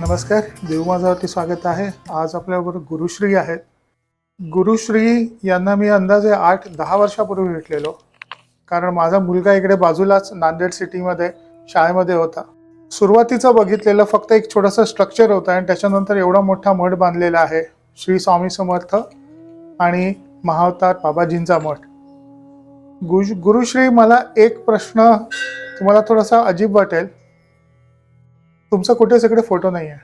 नमस्कार, देव माझावरती स्वागत आहे. आज आपल्याबरोबर गुरुश्री आहेत. गुरुश्री यांना मी अंदाजे 8-10 वर्षापूर्वी भेटलेलो, कारण माझा मुलगा इकडे बाजूलाच नांदेड सिटीमध्ये शाळेमध्ये होता. सुरुवातीचं बघितलेलं फक्त एक छोटंसं स्ट्रक्चर होतं आणि त्याच्यानंतर एवढा मोठा मठ बांधलेला आहे, श्री स्वामी समर्थ आणि महाअवतार बाबाजींचा मठ. गुरुश्री, मला एक प्रश्न तुम्हाला थोडासा अजीब वाटेल, तुमचा कुठे सगळे फोटो नाही आहे.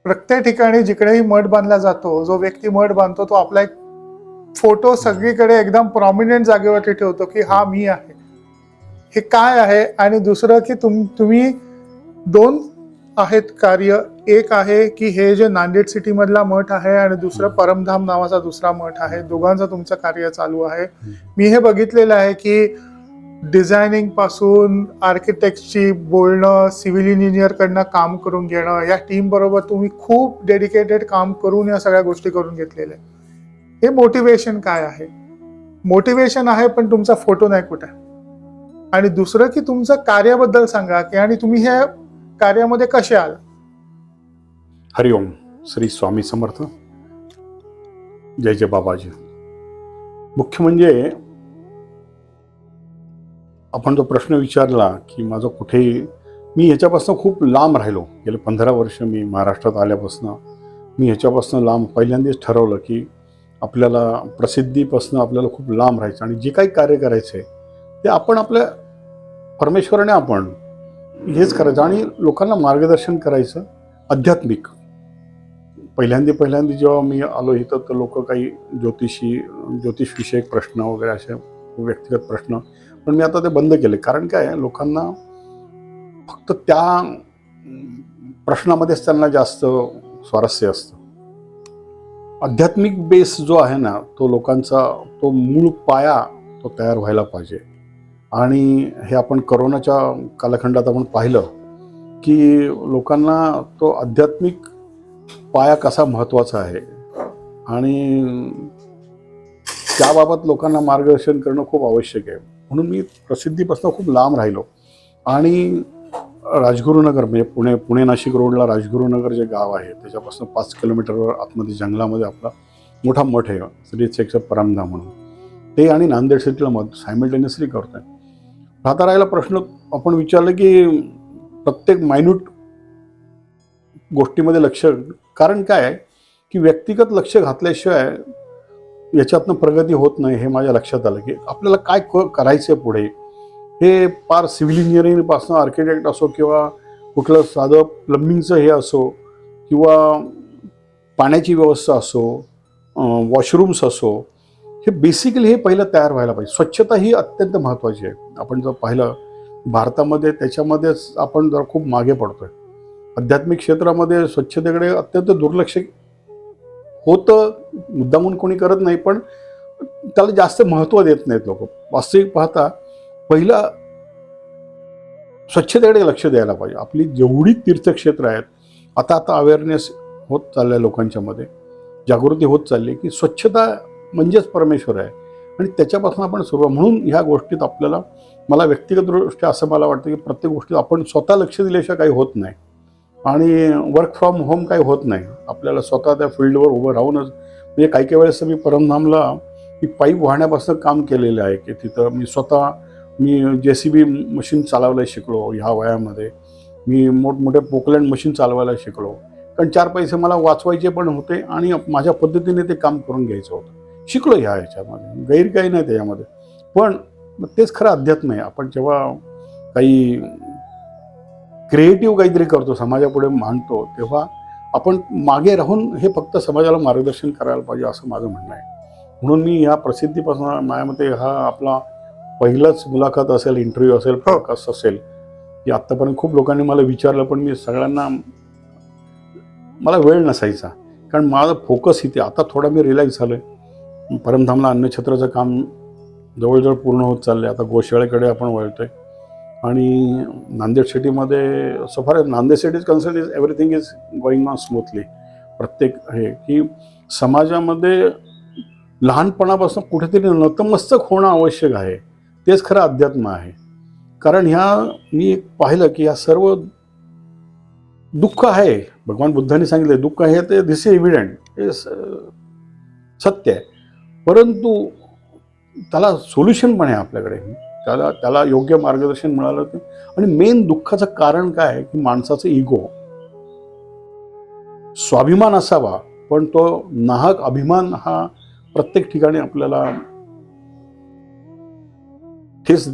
प्रत्येक ठिकाणी जिकडेही मठ बांधला जातो, जो व्यक्ती मठ बांधतो तो आपला एक फोटो सगळीकडे एकदम प्रॉमिनंट जागेवरती ठेवतो की हा मी आहे. हे काय आहे? आणि दुसरं की तुम्ही दोन आहेत कार्य. एक आहे की हे जे नांदेड सिटी मधला मठ आहे आणि दुसरं परमधाम नावाचा दुसरा मठ आहे. दोघांचं तुमचं कार्य चालू आहे. मी हे बघितलेलं आहे की डिझायनिंग पासून आर्किटेक्टची बोलणं, सिव्हिल इंजिनियर कडनं काम करून घेणं, या टीम बरोबर तुम्ही खूप डेडिकेटेड काम करून या सगळ्या गोष्टी करून घेतलेल्या. हे मोटिवेशन काय आहे? मोटिवेशन आहे पण तुमचा फोटो नाही कुठे. आणि दुसरं की तुमचं कार्याबद्दल सांगा की आणि तुम्ही ह्या कार्यामध्ये कसे आला. हरिओम. श्री स्वामी समर्थ. जय जय बाबाजी. मुख्य म्हणजे आपण जो प्रश्न विचारला की माझं कुठेही, मी ह्याच्यापासून खूप लांब राहिलो. गेले 15 वर्ष मी महाराष्ट्रात आल्यापासून मी ह्याच्यापासून लांब. पहिल्यांदाच ठरवलं की आपल्याला प्रसिद्धीपासून आपल्याला खूप लांब राहायचं आणि जे काही कार्य करायचं आहे ते आपण आपल्या परमेश्वराने आपण हेच करायचं आणि लोकांना मार्गदर्शन करायचं आध्यात्मिक. पहिल्यांदा जेव्हा मी आलो इथं तर लोक काही ज्योतिषविषयक प्रश्न वगैरे असे व्यक्तिगत प्रश्न, पण मी आता ते बंद केले. कारण काय, लोकांना फक्त त्या प्रश्नामध्येच त्यांना जास्त स्वारस्य असतं. आध्यात्मिक बेस जो आहे ना, तो लोकांचा तो मूळ पाया तो तयार व्हायला पाहिजे. आणि हे आपण कोरोनाच्या कालखंडात आपण पाहिलं की लोकांना तो आध्यात्मिक पाया कसा महत्त्वाचा आहे आणि त्याबाबत लोकांना मार्गदर्शन करणं खूप आवश्यक आहे. म्हणून मी प्रसिद्धीपासून खूप लांब राहिलो. आणि राजगुरुनगर म्हणजे पुणे नाशिक रोडला राजगुरुनगर जे गाव आहे त्याच्यापासून 5 किलोमीटरवर आतमध्ये जंगलामध्ये आपला मोठा मठ आहे, श्री क्षेत्र परमधाम म्हणून. ते आणि नांदेड सिटीला मध सायमल्टेनियसली करतोय. राहता राहिला प्रश्न आपण विचारलं की प्रत्येक मायन्यूट गोष्टीमध्ये लक्ष, कारण काय की व्यक्तिगत लक्ष घातल्याशिवाय याच्यातनं प्रगती होत नाही. हे माझ्या लक्षात आलं की आपल्याला काय करायचं आहे पुढे. हे पार सिव्हिल इंजिनिअरिंगपासून आर्किटेक्ट असो किंवा कुठलं साधं प्लंबिंगचं हे असो किंवा पाण्याची व्यवस्था असो, वॉशरूम्स असो, हे बेसिकली हे पहिलं तयार व्हायला पाहिजे. स्वच्छता ही अत्यंत महत्त्वाची आहे. आपण जर पाहिलं भारतामध्ये त्याच्यामध्येच आपण जरा खूप मागे पडतोय. आध्यात्मिक क्षेत्रामध्ये स्वच्छतेकडे अत्यंत दुर्लक्ष होतं. मुद्दामून कोणी करत नाही, पण त्याला जास्त महत्त्व देत नाहीत लोक. वास्तविक पाहता पहिला स्वच्छतेकडे लक्ष द्यायला पाहिजे. आपली जेवढी तीर्थक्षेत्र आहेत, आता अवेअरनेस होत चालल्या लोकांच्या मध्ये, जागृती होत चालली की स्वच्छता म्हणजेच परमेश्वर आहे आणि त्याच्यापासून आपण सुरुवात. म्हणून ह्या गोष्टीत आपल्याला, मला व्यक्तिगतदृष्ट्या असं मला वाटतं की प्रत्येक गोष्टीत आपण स्वतः लक्ष दिल्याशिवाय काही होत नाही. आणि वर्क फ्रॉम होम काही होत नाही. आपल्याला स्वतः त्या फील्डवर उभं राहूनच, म्हणजे काही वेळेस मी परमधामला मी पाईप वाहण्यापासून काम केलेलं आहे की तिथं मी JCB मशीन चालवायला शिकलो. ह्या वयामध्ये मी मोठमोठे पोकलँड मशीन चालवायला शिकलो, कारण 4 पैसे मला वाचवायचे पण होते आणि माझ्या पद्धतीने ते काम करून घ्यायचं होतं. शिकलो ह्याच्यामध्ये, गैर काही नाही त्याच्यामध्ये. पण तेच खरं अध्यात्म आहे. आपण जेव्हा काही क्रिएटिव्ह काहीतरी करतो, समाजापुढे मांडतो, तेव्हा आपण मागे राहून हे फक्त समाजाला मार्गदर्शन करायला पाहिजे असं माझं म्हणणं आहे. म्हणून मी ह्या प्रसिद्धीपासून, माझ्या मते हा आपला पहिलाच मुलाखत असेल, इंटरव्ह्यू असेल, पॉडकास्ट असेल, की आत्तापर्यंत खूप लोकांनी मला विचारलं, पण मी सगळ्यांना, मला वेळ नसायचा कारण माझा फोकस इथे. आता थोडा मी रिलॅक्स झालो आहे. परमधामला अन्नछत्राचं काम जवळजवळ पूर्ण होत चाललं आहे. आता गोशाळेकडे आपण वळतो आहे. आणि नांदेड सिटीमध्ये सो फार Nanded city is concern is everything is going on smoothly. प्रत्येक हे की समाजामध्ये लहानपणापासून कुठेतरी नतमस्तक होणं आवश्यक आहे. तेच खरं अध्यात्म आहे. कारण मी पाहिलं की ह्या सर्व दुःख आहे, भगवान बुद्धांनी सांगितले दुःख आहे ते दिस इज एव्हिडंट, हे सत्य आहे, परंतु त्याला सोल्युशन पण आहे आपल्याकडे. त्याला योग्य मार्गदर्शन मिळालं ते. आणि मेन दुःखाचं कारण काय आहे की माणसाचं इगो, स्वाभिमान असावा पण तो नाहक अभिमान हा प्रत्येक ठिकाणी आपल्याला ठेस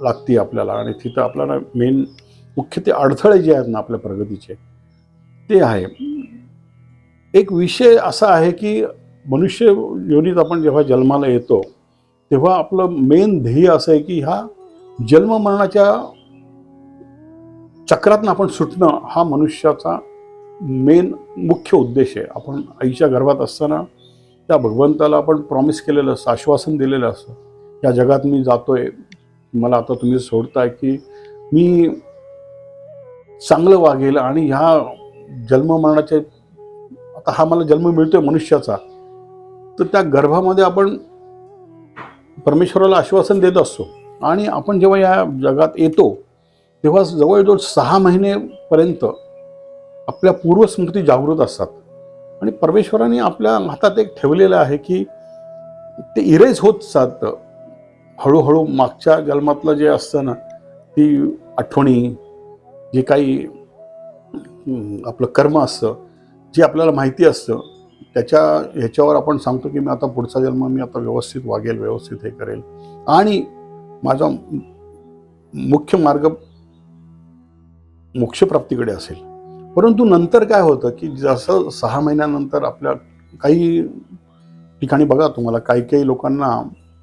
लागते आपल्याला. आणि तिथं आपल्याला मेन मुख्य ते अडथळे जे आहेत ना आपल्या प्रगतीचे ते आहे. एक विषय असा आहे की मनुष्य योनीत आपण जेव्हा जन्माला येतो तेव्हा आपलं मेन ध्येय असं आहे की ह्या जन्म मरणाच्या चक्रातनं आपण सुटणं हा मनुष्याचा मेन मुख्य उद्देश आहे. आपण आईच्या गर्भात असताना त्या भगवंताला आपण प्रॉमिस केलेलं असतं, आश्वासन दिलेलं असतं, या जगात मी जातोय, मला आता तुम्ही सोडताय की मी चांगलं वागेल आणि ह्या जन्म मरणाचे आता हा मला जन्म मिळतोय मनुष्याचा, तर त्या गर्भामध्ये आपण परमेश्वराला आश्वासन देत असतो. आणि आपण जेव्हा या जगात येतो तेव्हा जवळजवळ 6 महिनेपर्यंत आपल्या पूर्वस्मृती जागृत असतात. आणि परमेश्वराने आपल्या हातात एक ठेवलेलं आहे की ते इरेज होत चालतं हळूहळू. मागच्या जन्मातलं जे असतं ना ती आठवणी, जे काही आपलं कर्म असतं, जे आपल्याला माहिती असतं, ह्याच्यावर आपण सांगतो की मी आता पुढचा जन्म मी आता व्यवस्थित वागेल, व्यवस्थित हे करेल आणि माझा मुख्य मार्ग मोक्षप्राप्तीकडे असेल. परंतु नंतर काय होतं की जसं 6 महिन्यानंतर आपल्या काही ठिकाणी बघा तुम्हाला काही काही लोकांना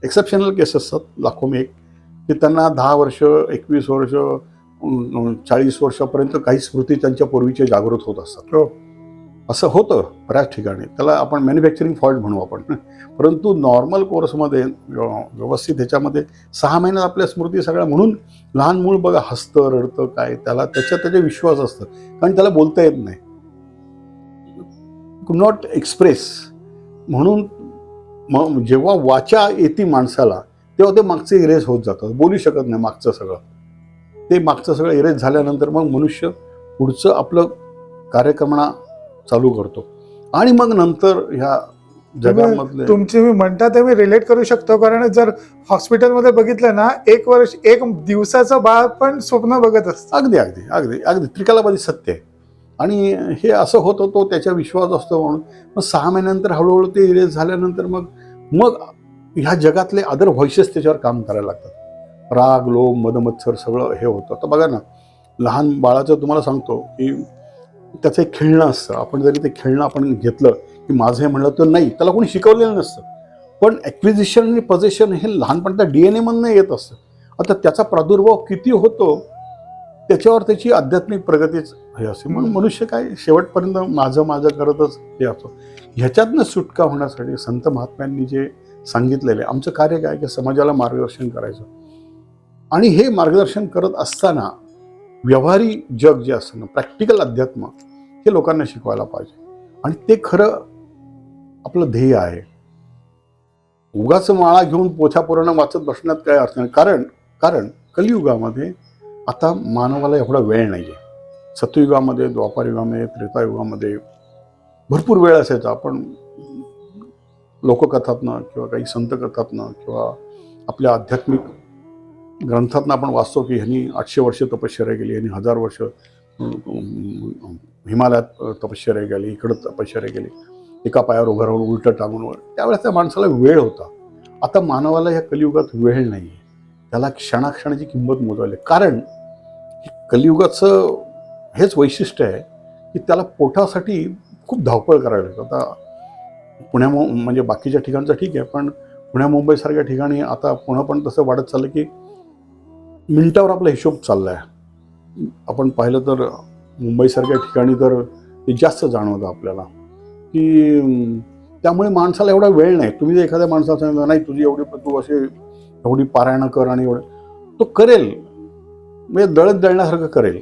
एक्सेप्शनल केस असतात, लाखो एक, की त्यांना 10 वर्ष, 21 वर्ष, 40 वर्षापर्यंत काही स्मृती त्यांच्या पूर्वीचे जागृत होत असतात. असं होतं बऱ्याच ठिकाणी. त्याला आपण मॅन्युफॅक्चरिंग फॉल्ट म्हणू आपण. परंतु नॉर्मल कोर्समध्ये व्यवस्थित ह्याच्यामध्ये 6 महिन्यात आपल्या स्मृती सगळ्या, म्हणून लहान मूळ बघा हसतं रडतं काय, त्याला त्याचे विश्वास असतं, कारण त्याला बोलता येत नाही, कुड नॉट एक्सप्रेस. म्हणून मग जेव्हा वाचा येते माणसाला तेव्हा ते मागचं इरेज होत जातं, बोलू शकत नाही मागचं सगळं. ते मागचं सगळं इरेज झाल्यानंतर मग मनुष्य पुढचं आपलं कार्यक्रमणा चालू करतो. आणि मग नंतर ह्या जगामधले तुमचे मी म्हणता ते मी रिलेट करू शकतो, कारण जर हॉस्पिटलमध्ये बघितलं ना 1 वर्ष 1 दिवसाचं बाळ पण स्वप्न बघत असतं. अगदी अगदी अगदी अगदी त्रिकालाबाधी सत्य आहे. आणि हे असं होत होतो त्याच्या विश्वास असतो म्हणून. मग 6 महिन्यानंतर हळूहळू ते इरेज झाल्यानंतर मग मग ह्या जगातले अदर व्हॉइसेस त्याच्यावर काम करायला लागतात. राग, लोभ, मदमत्सर सगळं हे होतं. तर बघा ना, लहान बाळाचं तुम्हाला सांगतो की त्याचं एक खेळणं असतं. आपण जरी ते खेळणं आपण घेतलं की माझं हे म्हणलं तर नाही, त्याला कोणी शिकवलेलं नसतं. पण ॲक्विजिशन आणि पजेशन हे लहानपणच्या DNA मधनं येत असतं. आता त्याचा प्रादुर्भाव किती होतो त्याच्यावर त्याची आध्यात्मिक प्रगतीच हे असते. म्हणून मनुष्य काय शेवटपर्यंत माझं माझं करतच हे असतो. ह्याच्यातनं सुटका होण्यासाठी संत महात्म्यांनी जे सांगितलेले, आमचं कार्य काय की समाजाला मार्गदर्शन करायचं. आणि हे मार्गदर्शन करत असताना व्यवहारी जग जे असतं ना, प्रॅक्टिकल अध्यात्म, हे लोकांना शिकवायला पाहिजे. आणि ते खरं आपलं ध्येय आहे. उगाच माळा घेऊन पोथ्या पुराण वाचत बसण्यात काय अर्थ नाही. कारण कलियुगामध्ये आता मानवाला एवढा वेळ नाही आहे. सत्ययुगामध्ये, द्वापारयुगामध्ये, त्रेतायुगामध्ये भरपूर वेळ असायचा. आपण लोककथातनं किंवा काही संतकथातनं किंवा आपल्या आध्यात्मिक ग्रंथातनं आपण वाचतो की ह्यांनी 800 वर्ष तपश्चर्या केली, ह्यांनी 1000 वर्ष हिमालयात तपश्चर्या केली, इकडं तपश्चर्या केली, एका पायावर उभं राहून उलटं टांगून. त्यावेळेस त्या माणसाला वेळ होता. आता मानवाला या कलियुगात वेळ नाही आहे. त्याला क्षणाक्षणाची किंमत मोजायला. कारण कलियुगाचं हेच वैशिष्ट्य आहे की त्याला पोटासाठी खूप धावपळ करायला लागते. आता म्हणजे बाकीच्या ठिकाणचं ठीक आहे, पण पुण्या मुंबईसारख्या ठिकाणी आता पुन्हा पण तसं वाढत चाललं की मिनिटावर आपला हिशोब चालला आहे. आपण पाहिलं तर मुंबईसारख्या ठिकाणी तर ते जास्त जाणवतं आपल्याला की त्यामुळे माणसाला एवढा वेळ नाही. तुम्ही जर एखाद्या माणसाला सांगितलं नाही तुझी तू असे एवढी पारायणं कर आणि एवढं, तो करेल, म्हणजे दळत दळण्यासारखं करेल,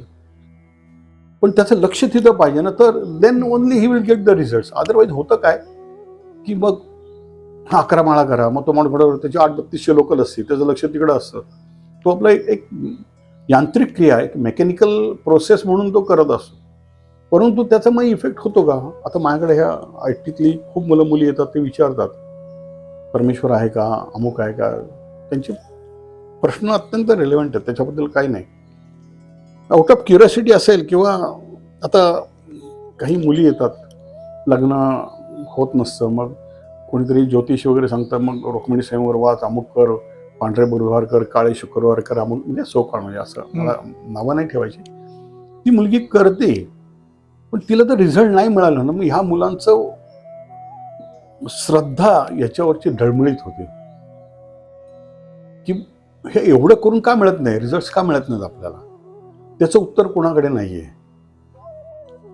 पण त्याचं लक्ष तिथं पाहिजे ना, तर then only he will get the result. Otherwise होतं काय की मग 11 माळा करा, मग तो माणूस त्याची 8-3200 लोकल असते, त्याचं लक्ष तिकडं असतं. तो आपला एक यांत्रिक क्रिया, एक मेकॅनिकल प्रोसेस म्हणून तो करत असतो. परंतु त्याचा मग इफेक्ट होतो का? आता माझ्याकडे ह्या आय टीतली खूप मुलं मुली येतात, ते विचारतात परमेश्वर आहे का, अमुक आहे का. त्यांचे प्रश्न अत्यंत रिलेव्हंट आहेत, त्याच्याबद्दल काही नाही. आउट ऑफ क्युरियोसिटी असेल किंवा आता काही मुली येतात, लग्न होत नसतं, मग कोणीतरी ज्योतिष वगैरे सांगतात, मग रुक्मिणी स्वयंवर वाच, अमुक कर, पांढरे बुधवार कर, काळे शुक्रवार कर, अमुक, म्हणजे सोकाळ, म्हणजे असं मला नावं नाही ठेवायची. ती मुलगी करते, पण तिला तर रिझल्ट नाही मिळाला ना. मग ह्या मुलांचं श्रद्धा याच्यावरची ढळमळीत होते की हे एवढं करून का मिळत नाही, रिझल्ट का मिळत नाहीत आपल्याला. त्याचं उत्तर कोणाकडे नाहीये.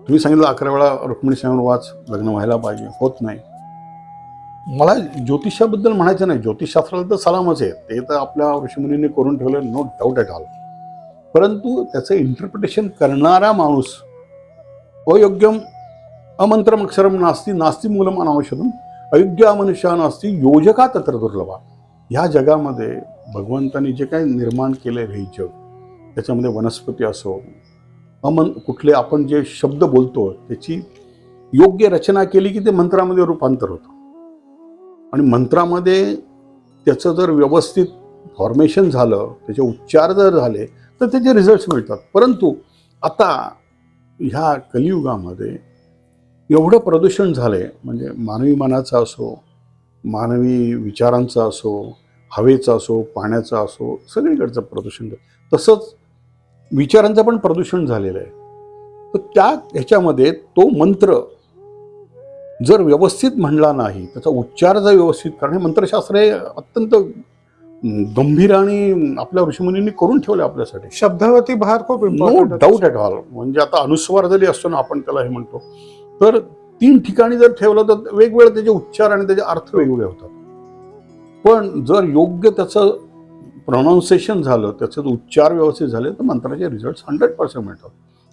तुम्ही सांगितलं 11 वेळा रुक्मिणी स्वयंवर वाच, लग्न व्हायला पाहिजे, होत नाही. मला ज्योतिषाबद्दल म्हणायचं नाही, ज्योतिषशास्त्राला तर सलामच आहे, ते तर आपल्या ऋषीमुनींनी करून ठेवलं, नो डाऊट ॲट ऑल. परंतु त्याचं इंटरप्रिटेशन करणारा माणूस, अयोग्यम अमंत्रम अक्षरम नास्ती नास्ती मूलम अनावश्यकम अयोग्य मनुष्या नास्ती योजका तत्र दुर्लभा. ह्या जगामध्ये भगवंतांनी जे काही निर्माण केले हे जग, त्याच्यामध्ये वनस्पती असो, कुठले आपण जे शब्द बोलतो त्याची योग्य रचना केली की ते मंत्रामध्ये रूपांतर होतं. आणि मंत्रामध्ये त्याचं जर व्यवस्थित फॉर्मेशन झालं, त्याचे उच्चार जर झाले तर त्याचे रिझल्ट्स मिळतात. परंतु आता ह्या कलियुगामध्ये एवढं प्रदूषण झालंय, म्हणजे मानवी मनाचं असो, मानवी विचारांचं असो, हवेचं असो, पाण्याचं असो, सगळीकडचं प्रदूषण. तसंच विचारांचं पण प्रदूषण झालेलं आहे. तर त्या ह्याच्यामध्ये तो मंत्र जर व्यवस्थित म्हणला नाही, त्याचा उच्चार जर व्यवस्थित करणे, मंत्रशास्त्र हे अत्यंत गंभीर आणि आपल्या ऋषीमुनींनी करून ठेवले आपल्यासाठी. शब्दावरती भार खूप no important. Doubt at all. म्हणजे आता अनुस्वार जरी असतो ना, आपण त्याला हे म्हणतो, तर 3 ठिकाणी जर ठेवलं तर वेगवेगळे त्याचे उच्चार आणि त्याचे अर्थ वेगवेगळे होतात. पण जर योग्य त्याचं प्रोनाऊन्सिएशन झालं, त्याचे उच्चार व्यवस्थित झाले, तर मंत्राचे रिझल्ट 100% मिळतात.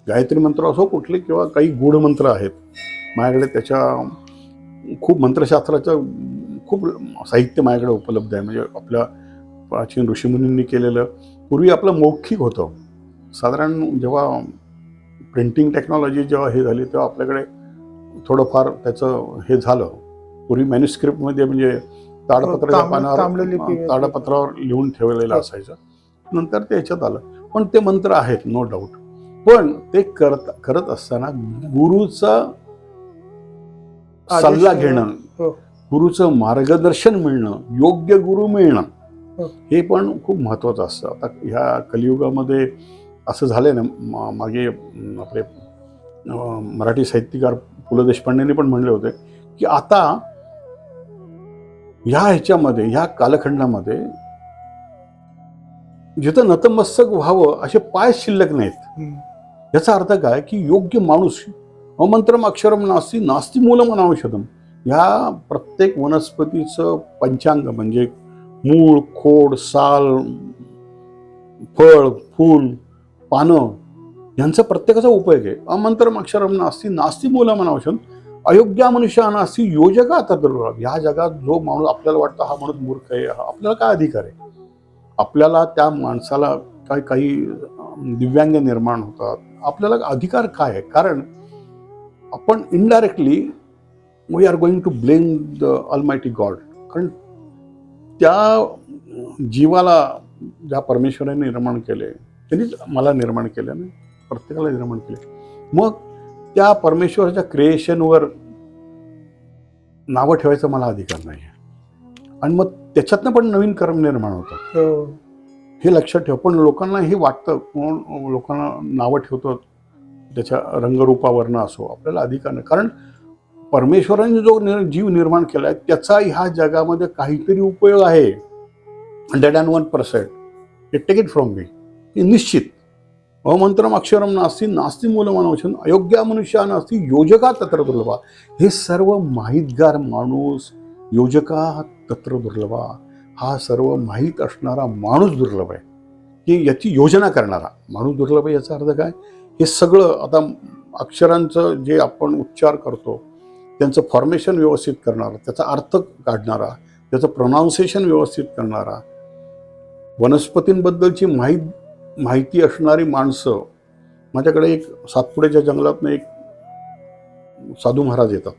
गायत्री मंत्र असो कुठले, किंवा काही गूढ मंत्र आहेत माझ्याकडे, त्याच्या खूप मंत्रशास्त्राचं खूप साहित्य माझ्याकडे उपलब्ध आहे. म्हणजे आपल्या प्राचीन ऋषीमुनींनी केलेलं. पूर्वी आपलं मौखिक होतं, साधारण जेव्हा प्रिंटिंग टेक्नॉलॉजी जेव्हा हे झाली तेव्हा आपल्याकडे थोडंफार त्याचं हे झालं. पूर्वी मॅन्युस्क्रिप्टमध्ये म्हणजे ताडपत्राच्या पानावर, ताडपत्रावर लिहून ठेवलेलं असायचं. नंतर ते ह्याच्यात आलं. पण ते मंत्र आहेत, नो डाऊट. पण ते करत असताना गुरुचा सल्ला घेणं, गुरुचं मार्गदर्शन मिळणं, योग्य गुरु मिळणं, हे पण खूप महत्त्वाचं असतं. आता ह्या कलियुगामध्ये असं झालंय ना, मागे आपले मराठी साहित्यकार पु ल देशपांडेंनी पण म्हणले होते की आता ह्या ह्याच्यामध्ये, ह्या कालखंडामध्ये जिथं नतमस्तक व्हावं असे पाय शिल्लक नाहीत. याचा अर्थ काय की योग्य माणूस, अमंत्रम अक्षरम नास्ती नास्ती मूलम अनावश्यकम, ह्या प्रत्येक वनस्पतीचं पंचांग म्हणजे मूळ, खोड, साल, फळ, फूल, पानं, यांचा प्रत्येकाचा उपयोग आहे. अमंत्रम अक्षरम नास्ती नास्ती मूलम अनावश्यकम अयोग्य मनुष्या नास्ती योजका तत्र. ह्या जगात जो माणूस आपल्याला वाटतं हा माणूस मूर्ख आहे, आपल्याला काय अधिकार आहे? आपल्याला त्या माणसाला काही दिव्यांग निर्माण होतात, आपल्याला अधिकार काय आहे? कारण आपण indirectly we are going to blame the almighty God. कारण त्या जीवाला ज्या परमेश्वराने निर्माण केले, त्यांनीच मला निर्माण केलं ना, प्रत्येकाला निर्माण केले. मग त्या परमेश्वराच्या क्रिएशनवर नावं ठेवायचा मला अधिकार नाही. आणि मग त्याच्यातनं पण नवीन कर्म निर्माण होतं, हे लक्षात ठेव. पण लोकांना हे वाटतं, कोण लोकांना नावं ठेवतात त्याच्या रंगरूपावरनं असो, आपल्याला अधिकार नाही. कारण परमेश्वराने जो जीव निर्माण केला आहे त्याचा ह्या जगामध्ये काहीतरी उपयोग आहे. 101%. टेक इट फ्रॉम मी, निश्चित. अमंत्रम अक्षरम नास्ती नास्ती मूलम अनावश्यकम अयोग्य मनुष्या नास्ती योजका तत्र दुर्लभा. हे सर्व माहितगार माणूस, योजका तत्र दुर्लभा, हा सर्व माहीत असणारा माणूस दुर्लभ आहे, की याची योजना करणारा माणूस दुर्लभ आहे. याचा अर्थ काय? हे सगळं आता अक्षरांचं जे आपण उच्चार करतो त्यांचं फॉर्मेशन व्यवस्थित करणारा, त्याचा अर्थ काढणारा, त्याचं प्रोनाऊन्सिएशन व्यवस्थित करणारा, वनस्पतींबद्दलची माहिती असणारी माणसं. माझ्याकडे एक सातपुड्याच्या जंगलातनं एक साधू महाराज येतात,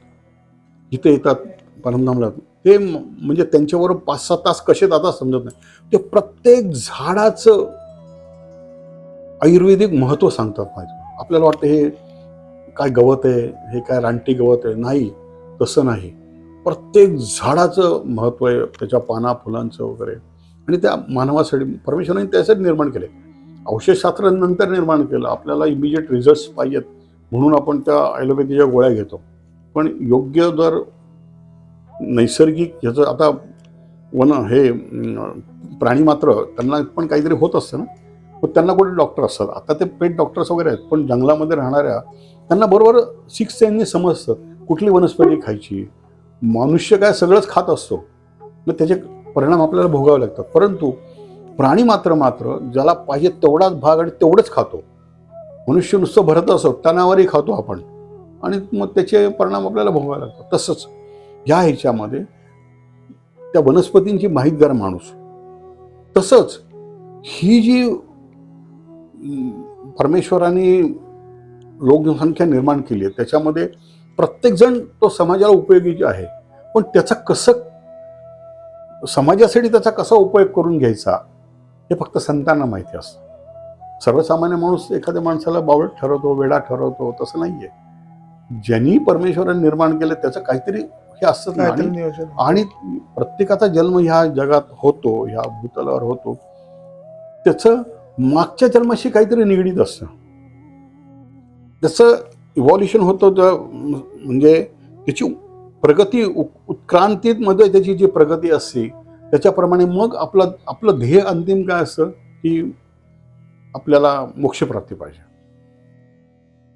जिथे येतात परमधामला, ते म्हणजे त्यांच्यावर 5-6 तास कसे जातात समजत नाही. ते प्रत्येक झाडाचं आयुर्वेदिक महत्व सांगतात. माहिती आपल्याला वाटतं हे काय गवत आहे, हे काय रानटी गवत आहे. नाही, तसं नाही. प्रत्येक झाडाचं महत्व आहे, त्याच्या पाना फुलांचं वगैरे. आणि त्या मानवासाठी परमेश्वराने त्यासाठी निर्माण केले. औषधशास्त्र नंतर निर्माण केलं. आपल्याला इमिजिएट रिझल्ट्स पाहिजेत म्हणून आपण त्या ॲलोपॅथीच्या गोळ्या घेतो. पण योग्य जर नैसर्गिक ह्याचं आता हे प्राणी मात्र त्यांना पण काहीतरी होत असतं ना, मग त्यांना कुठे डॉक्टर असतात. आता ते पेट डॉक्टर्स वगैरे आहेत, पण जंगलामध्ये राहणाऱ्या त्यांना बरोबर 6th सेन्सनी समजतं कुठली वनस्पती खायची. मनुष्य काय सगळंच खात असतो, मग त्याचे परिणाम आपल्याला भोगावे लागतात. परंतु प्राणी मात्र ज्याला पाहिजे तेवढाच भाग आणि तेवढंच खातो. मनुष्य नुसतं भरत असो, टनावरही खातो आपण, आणि मग त्याचे परिणाम आपल्याला भोगावे लागतात. तसंच ह्या ह्याच्यामध्ये त्या वनस्पतींची माहितगार माणूस. तसंच ही जी परमेश्वराने लोकसंख्या निर्माण केली आहे, त्याच्यामध्ये प्रत्येकजण तो समाजाला उपयोगी आहे. पण त्याचा कसं समाजासाठी त्याचा कसा उपयोग करून घ्यायचा हे फक्त संतांना माहिती असतं. सर्वसामान्य माणूस एखाद्या माणसाला बावळट ठरवतो, वेडा ठरवतो, तसं नाहीये. ज्यांनी परमेश्वराने निर्माण केलं त्याचं काहीतरी हे असतं ना. आणि प्रत्येकाचा जन्म ह्या जगात होतो, ह्या भूतलावर होतो, त्याचं मागच्या जन्माशी काहीतरी निगडीत असतं. जसं इव्हॉल्युशन होतं, म्हणजे त्याची प्रगती उत्क्रांतीमध्ये त्याची जी प्रगती असते त्याच्याप्रमाणे मग आपलं ध्येय अंतिम काय असतं की आपल्याला मोक्षप्राप्ती पाहिजे.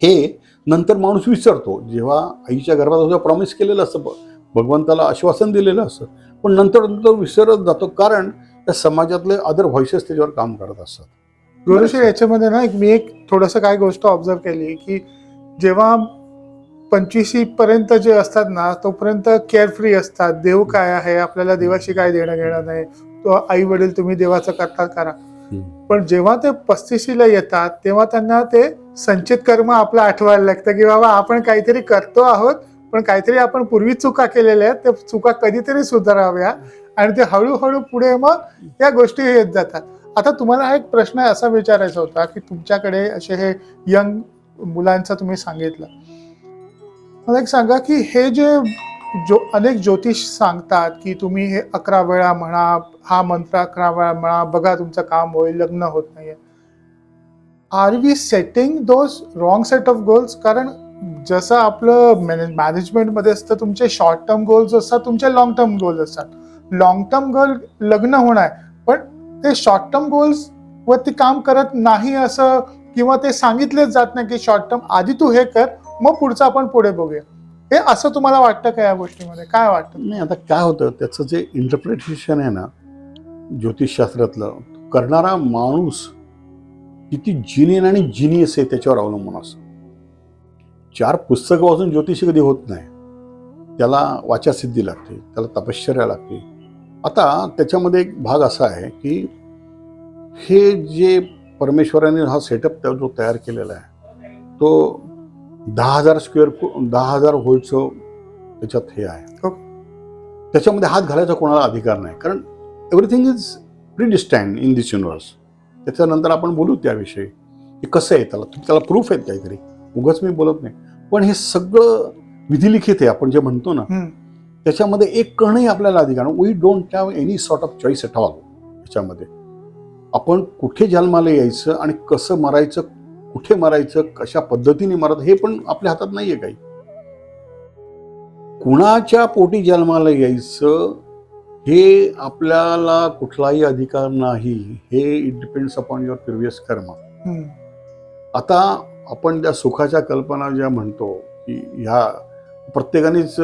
हे नंतर माणूस विसरतो. जेव्हा आईच्या गर्भात प्रॉमिस केलेलं असतं, भगवंताला आश्वासन दिलेलं असतं, पण नंतर विसरत जातो, कारण त्या समाजातले अदर व्हॉइसेस त्याच्यावर काम करत असतात. गुरुश्री, याच्यामध्ये ना मी एक थोडंसं काय गोष्ट ऑब्झर्व केली की जेव्हा 25 पर्यंत जे असतात ना, तोपर्यंत केअरफ्री असतात. देव काय आहे, आपल्याला देवाशी काय देणं घेणं नाही, तो आई वडील तुम्ही देवाचं करता करा. पण जेव्हा ते 35ला येतात तेव्हा त्यांना ते संचित कर्म आपलं आठवायला लागतं की बाबा आपण काहीतरी करतो आहोत, पण काहीतरी आपण पूर्वी चुका केलेल्या आहेत, त्या चुका कधीतरी सुधाराव्या, आणि ते हळूहळू पुढे मग त्या गोष्टी येत जातात. आता तुम्हाला हा एक प्रश्न असा विचारायचा होता की तुमच्याकडे असे हे यंग मुलांचं तुम्ही सांगितलं, मला एक सांगा की हे जे अनेक ज्योतिष सांगतात की तुम्ही हे 11 वेळा म्हणा, हा मंत्र 11 वेळा म्हणा, बघा तुमचं काम होईल, लग्न होत नाहीये. Are we setting those wrong set of goals? कारण जसं आपलं मॅनेजमेंटमध्ये असतं, तुमचे शॉर्ट टर्म गोल्स असतात, तुमचे लॉंग टर्म गोल्स असतात. लॉंग टर्म गोल लग्न होणार, पण ते शॉर्ट टर्म गोल्स वरती काम करत नाही असं, किंवा ते सांगितलेच जात नाही की शॉर्ट टर्म आधी तू हे कर, मग पुढचं आपण पुढे बघूया. हे असं तुम्हाला वाटतं का या गोष्टीमध्ये? काय वाटतं? नाही, आता काय होतं, त्याचं जे इंटरप्रिटेशन आहे ना ज्योतिषशास्त्रातलं, करणारा माणूस किती जिनियन आणि जिनियस आहे त्याच्यावर अवलंबून असतं. 4 पुस्तकं वाचून ज्योतिषी कधी होत नाही. त्याला वाचासिद्धी लागते, त्याला तपश्चर्या लागते. आता त्याच्यामध्ये एक भाग असा आहे की हे जे परमेश्वराने हा सेटअप जो तयार केलेला आहे, तो 10,000 व्होल्टचं त्याच्यात हे आहे. त्याच्यामध्ये हात घालायचा कोणाला अधिकार नाही, कारण everything is predestined in this universe. त्याच्यानंतर आपण बोलू त्याविषयी की कसं आहे, त्याला प्रूफ आहेत काहीतरी, उगाच मी बोलत नाही. पण हे सगळं विधिलिखित आहे, आपण जे म्हणतो ना, त्याच्यामध्ये एक कणही आपल्याला अधिकार, we don't have any sort of choice at all. त्याच्यामध्ये आपण कुठे जन्माला यायचं आणि कसं मरायचं, कुठे मरायचं, कशा पद्धतीने मरायचं, हे पण आपल्या हातात नाहीये काही. कुणाच्या पोटी जन्माला यायचं हे आपल्याला कुठलाही अधिकार नाही. हे it depends upon your previous कर्म. आता आपण त्या सुखाच्या कल्पना ज्या म्हणतो की ह्या प्रत्येकानेच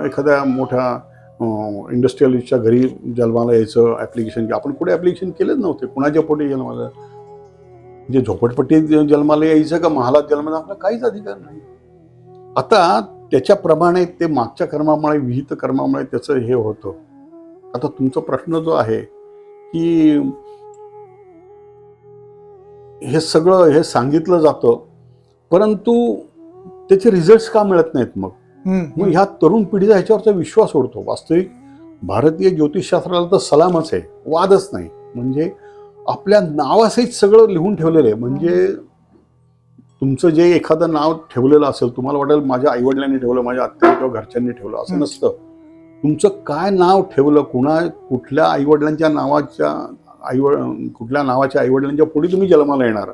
एखाद्या मोठ्या इंडस्ट्रियलिस्टच्या घरी जन्माला यायचं ॲप्लिकेशन, आपण कुठे ॲप्लिकेशन केलेच नव्हते. कुणाच्या पोटी जन्माला, म्हणजे झोपडपट्टीत जन्माला यायचं का महालात जन्माला, आपला काहीच अधिकार नाही. आता त्याच्याप्रमाणे ते मागच्या कर्मामुळे, विहित कर्मामुळे त्याचं हे होतं. आता तुमचा प्रश्न जो आहे की हे सगळं हे सांगितलं जातं, परंतु त्याचे रिझल्ट का मिळत नाहीत मग हम्म. ह्या तरुण पिढीचा ह्याच्यावरचा विश्वास उडतो. वास्तविक भारतीय ज्योतिषशास्त्राला तर सलामच आहे, वादच नाही. म्हणजे आपल्या नावासहित सगळं लिहून ठेवलेलं आहे. म्हणजे तुमचं जे एखादं नाव ठेवलेलं असेल, तुम्हाला वाटेल माझ्या आईवडिलांनी ठेवलं, माझ्या आत्या किंवा घरच्यांनी ठेवलं, असं नसतं. तुमचं काय नाव ठेवलं, कुठल्या आईवडिलांच्या नावाच्या कुठल्या नावाच्या आईवडिलांच्या पुढे तुम्ही जन्माला येणार,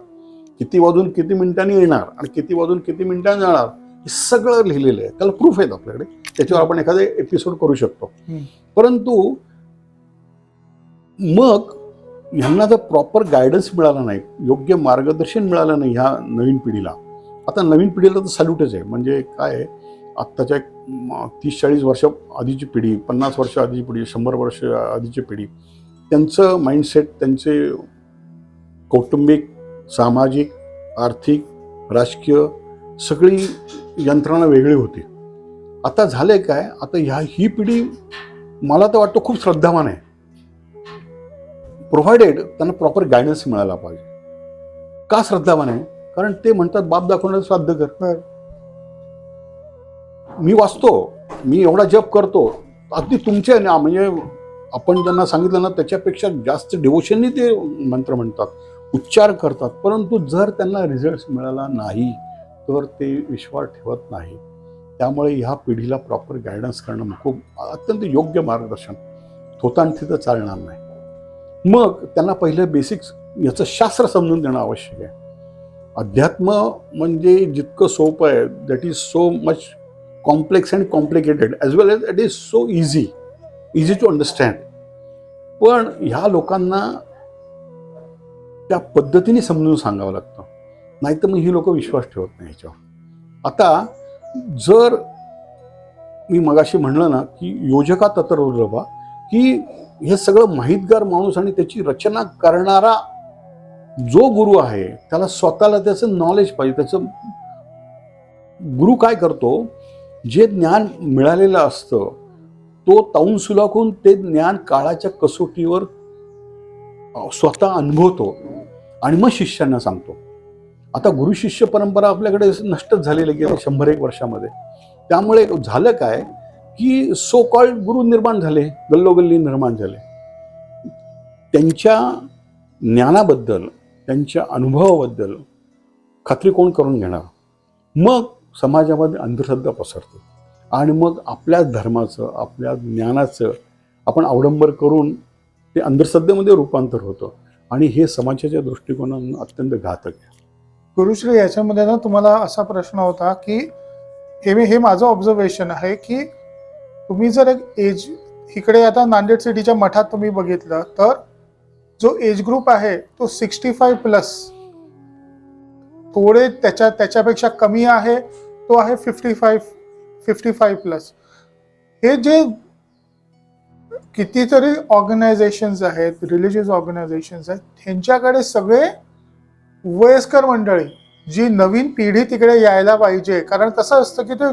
किती वाजून किती मिनिटांनी येणार आणि किती वाजून किती मिनिटांनी जाणार, हे सगळं लिहिलेलं आहे. त्याला प्रूफ आहेत आपल्याकडे, त्याच्यावर आपण एखादे एपिसोड करू शकतो. परंतु मग ह्यांना जर प्रॉपर गायडन्स मिळाला नाही, योग्य मार्गदर्शन मिळालं नाही ह्या नवीन पिढीला, आता नवीन पिढीला तर सॅल्यूटच आहे. म्हणजे काय आहे, आत्ताच्या 30-40 वर्ष आधीची पिढी, 50 वर्ष आधीची पिढी, 100 वर्ष आधीची पिढी, त्यांचं माइंडसेट, त्यांचे कौटुंबिक, सामाजिक, आर्थिक, राजकीय सगळी यंत्रणा वेगळी होती. आता झालंय काय, आता ही पिढी मला तर वाटतं खूप श्रद्धावान आहे, प्रोव्हाइडेड त्यांना प्रॉपर गायडन्स मिळाला पाहिजे. का श्रद्धावान आहे? कारण ते म्हणतात बाप दाखवण्याचं श्राद्ध कर. मी वाचतो, मी एवढा जप करतो, अगदी तुमचे ना, म्हणजे आपण ज्यांना सांगितलं ना त्याच्यापेक्षा जास्त डिवोशननी ते मंत्र म्हणतात, उच्चार करतात. परंतु जर त्यांना रिझल्ट मिळाला नाही तर ते विश्वास ठेवत नाही. त्यामुळे ह्या पिढीला प्रॉपर गायडन्स करणं खूप अत्यंत योग्य मार्गदर्शन, थोतांथित चालणार नाही. मग त्यांना पहिलं बेसिक्स याचं शास्त्र समजून देणं आवश्यक आहे. अध्यात्म म्हणजे जितकं सोपं आहे, that is so much complex and complicated as well as it is so easy to understand. पण ह्या लोकांना त्या पद्धतीने समजून सांगावं लागतं, नाहीतर मग ही लोक विश्वास ठेवत नाही ह्याच्यावर. आता जर मी मगाशी म्हणलं ना की योजका तत्र की हे सगळं माहितगार माणूस आणि त्याची रचना करणारा जो गुरु आहे त्याला स्वतःला त्याचं नॉलेज पाहिजे. त्याचं गुरु काय करतो, जे ज्ञान मिळालेलं असतं तो ताऊन सुलाखून ते ज्ञान काळाच्या कसोटीवर स्वतः अनुभवतो आणि मग शिष्यांना सांगतो. आता गुरु शिष्य परंपरा आपल्याकडे नष्टच झालेली गेल्या 100-1 वर्षामध्ये. त्यामुळे झालं काय की सो कॉल्ड गुरु निर्माण झाले, गल्लोगल्ली निर्माण झाले. त्यांच्या ज्ञानाबद्दल, त्यांच्या अनुभवाबद्दल खात्री कोण करून घेणार? मग समाजामध्ये अंधश्रद्धा पसरते आणि मग आपल्या धर्माचं, आपल्या ज्ञानाचं आपण अवडंबर करून ते अंधश्रद्धेमध्ये रूपांतर होतं आणि हे समाजाच्या दृष्टिकोनातून अत्यंत घातक आहे. गुरुश्री, याच्यामध्ये ना तुम्हाला असा प्रश्न होता की हे माझं ऑब्झर्वेशन आहे की तुम्ही जर एक एज, इकडे आता नांदेड सिटीच्या मठात तुम्ही बघितलं तर जो एज ग्रुप आहे तो 65+, थोडे त्याच्यापेक्षा कमी आहे तो आहे 55+. हे जे कितीतरी ऑर्गनायझेशन्स आहेत, रिलिजियस ऑर्गनायझेशन्स आहेत, त्यांच्याकडे सगळे वयस्कर मंडळी, जी नवीन पिढी तिकडे यायला पाहिजे. कारण कसं असतं की ते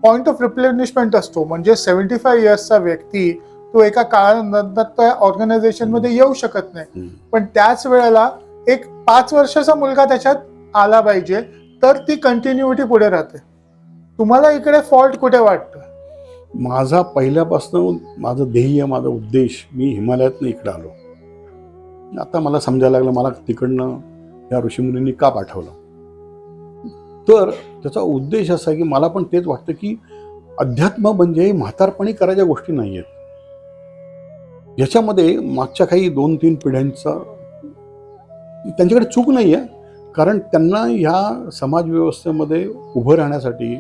पॉइंट ऑफ रिप्लेनिशमेंट असतो. म्हणजे 75 इयर्सचा व्यक्ती तो एका काळानंतर त्या ऑर्गनायझेशन मध्ये येऊ शकत नाही, पण त्याच वेळेला एक 5 वर्षाचा मुलगा त्याच्यात आला पाहिजे, तर ती कंटिन्युटी पुढे राहते. तुम्हाला इकडे फॉल्ट कुठे वाटतं? माझा पहिल्यापासून माझं ध्येय, माझा उद्देश, मी हिमालयातनं इकडे आलो. आता मला समजायला लागलं मला तिकडनं या ऋषीमुनींनी का पाठवलं. तर त्याचा उद्देश असा की मला पण तेच वाटतं की अध्यात्म म्हणजे म्हातारपणी करायच्या गोष्टी नाही आहेत. याच्यामध्ये मागच्या काही 2-3 पिढ्यांचा त्यांच्याकडे चूक नाही आहे, कारण त्यांना ह्या समाज व्यवस्थेमध्ये उभं राहण्यासाठी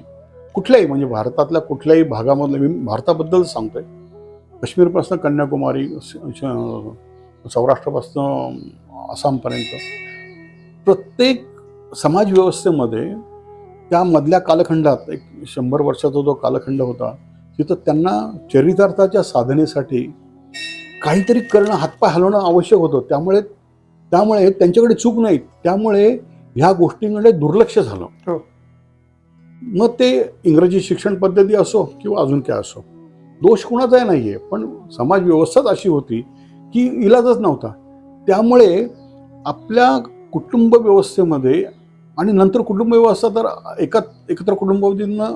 कुठल्याही, म्हणजे भारतातल्या कुठल्याही भागामधलं, मी भारताबद्दल सांगतोय, काश्मीरपासून कन्याकुमारी, सौराष्ट्रापासून आसामपर्यंत प्रत्येक समाज व्यवस्थेमध्ये त्या मधल्या कालखंडात एक 100 वर्षाचा जो कालखंड होता, तिथं त्यांना चरितार्थाच्या साधनेसाठी काहीतरी करणं, हातपाय हलवणं आवश्यक होतं. त्यामुळे त्यांच्याकडे चूक नाही, त्यामुळे ह्या गोष्टींकडे दुर्लक्ष झालं. मग ते इंग्रजी शिक्षण पद्धती असो किंवा अजून काय असो, दोष कुणाचाही नाही आहे, पण समाज व्यवस्थाच अशी होती की इलाजच नव्हता. त्यामुळे आपल्या कुटुंब व्यवस्थेमध्ये आणि नंतर कुटुंब व्यवस्था तर एकत्र कुटुंबावधींना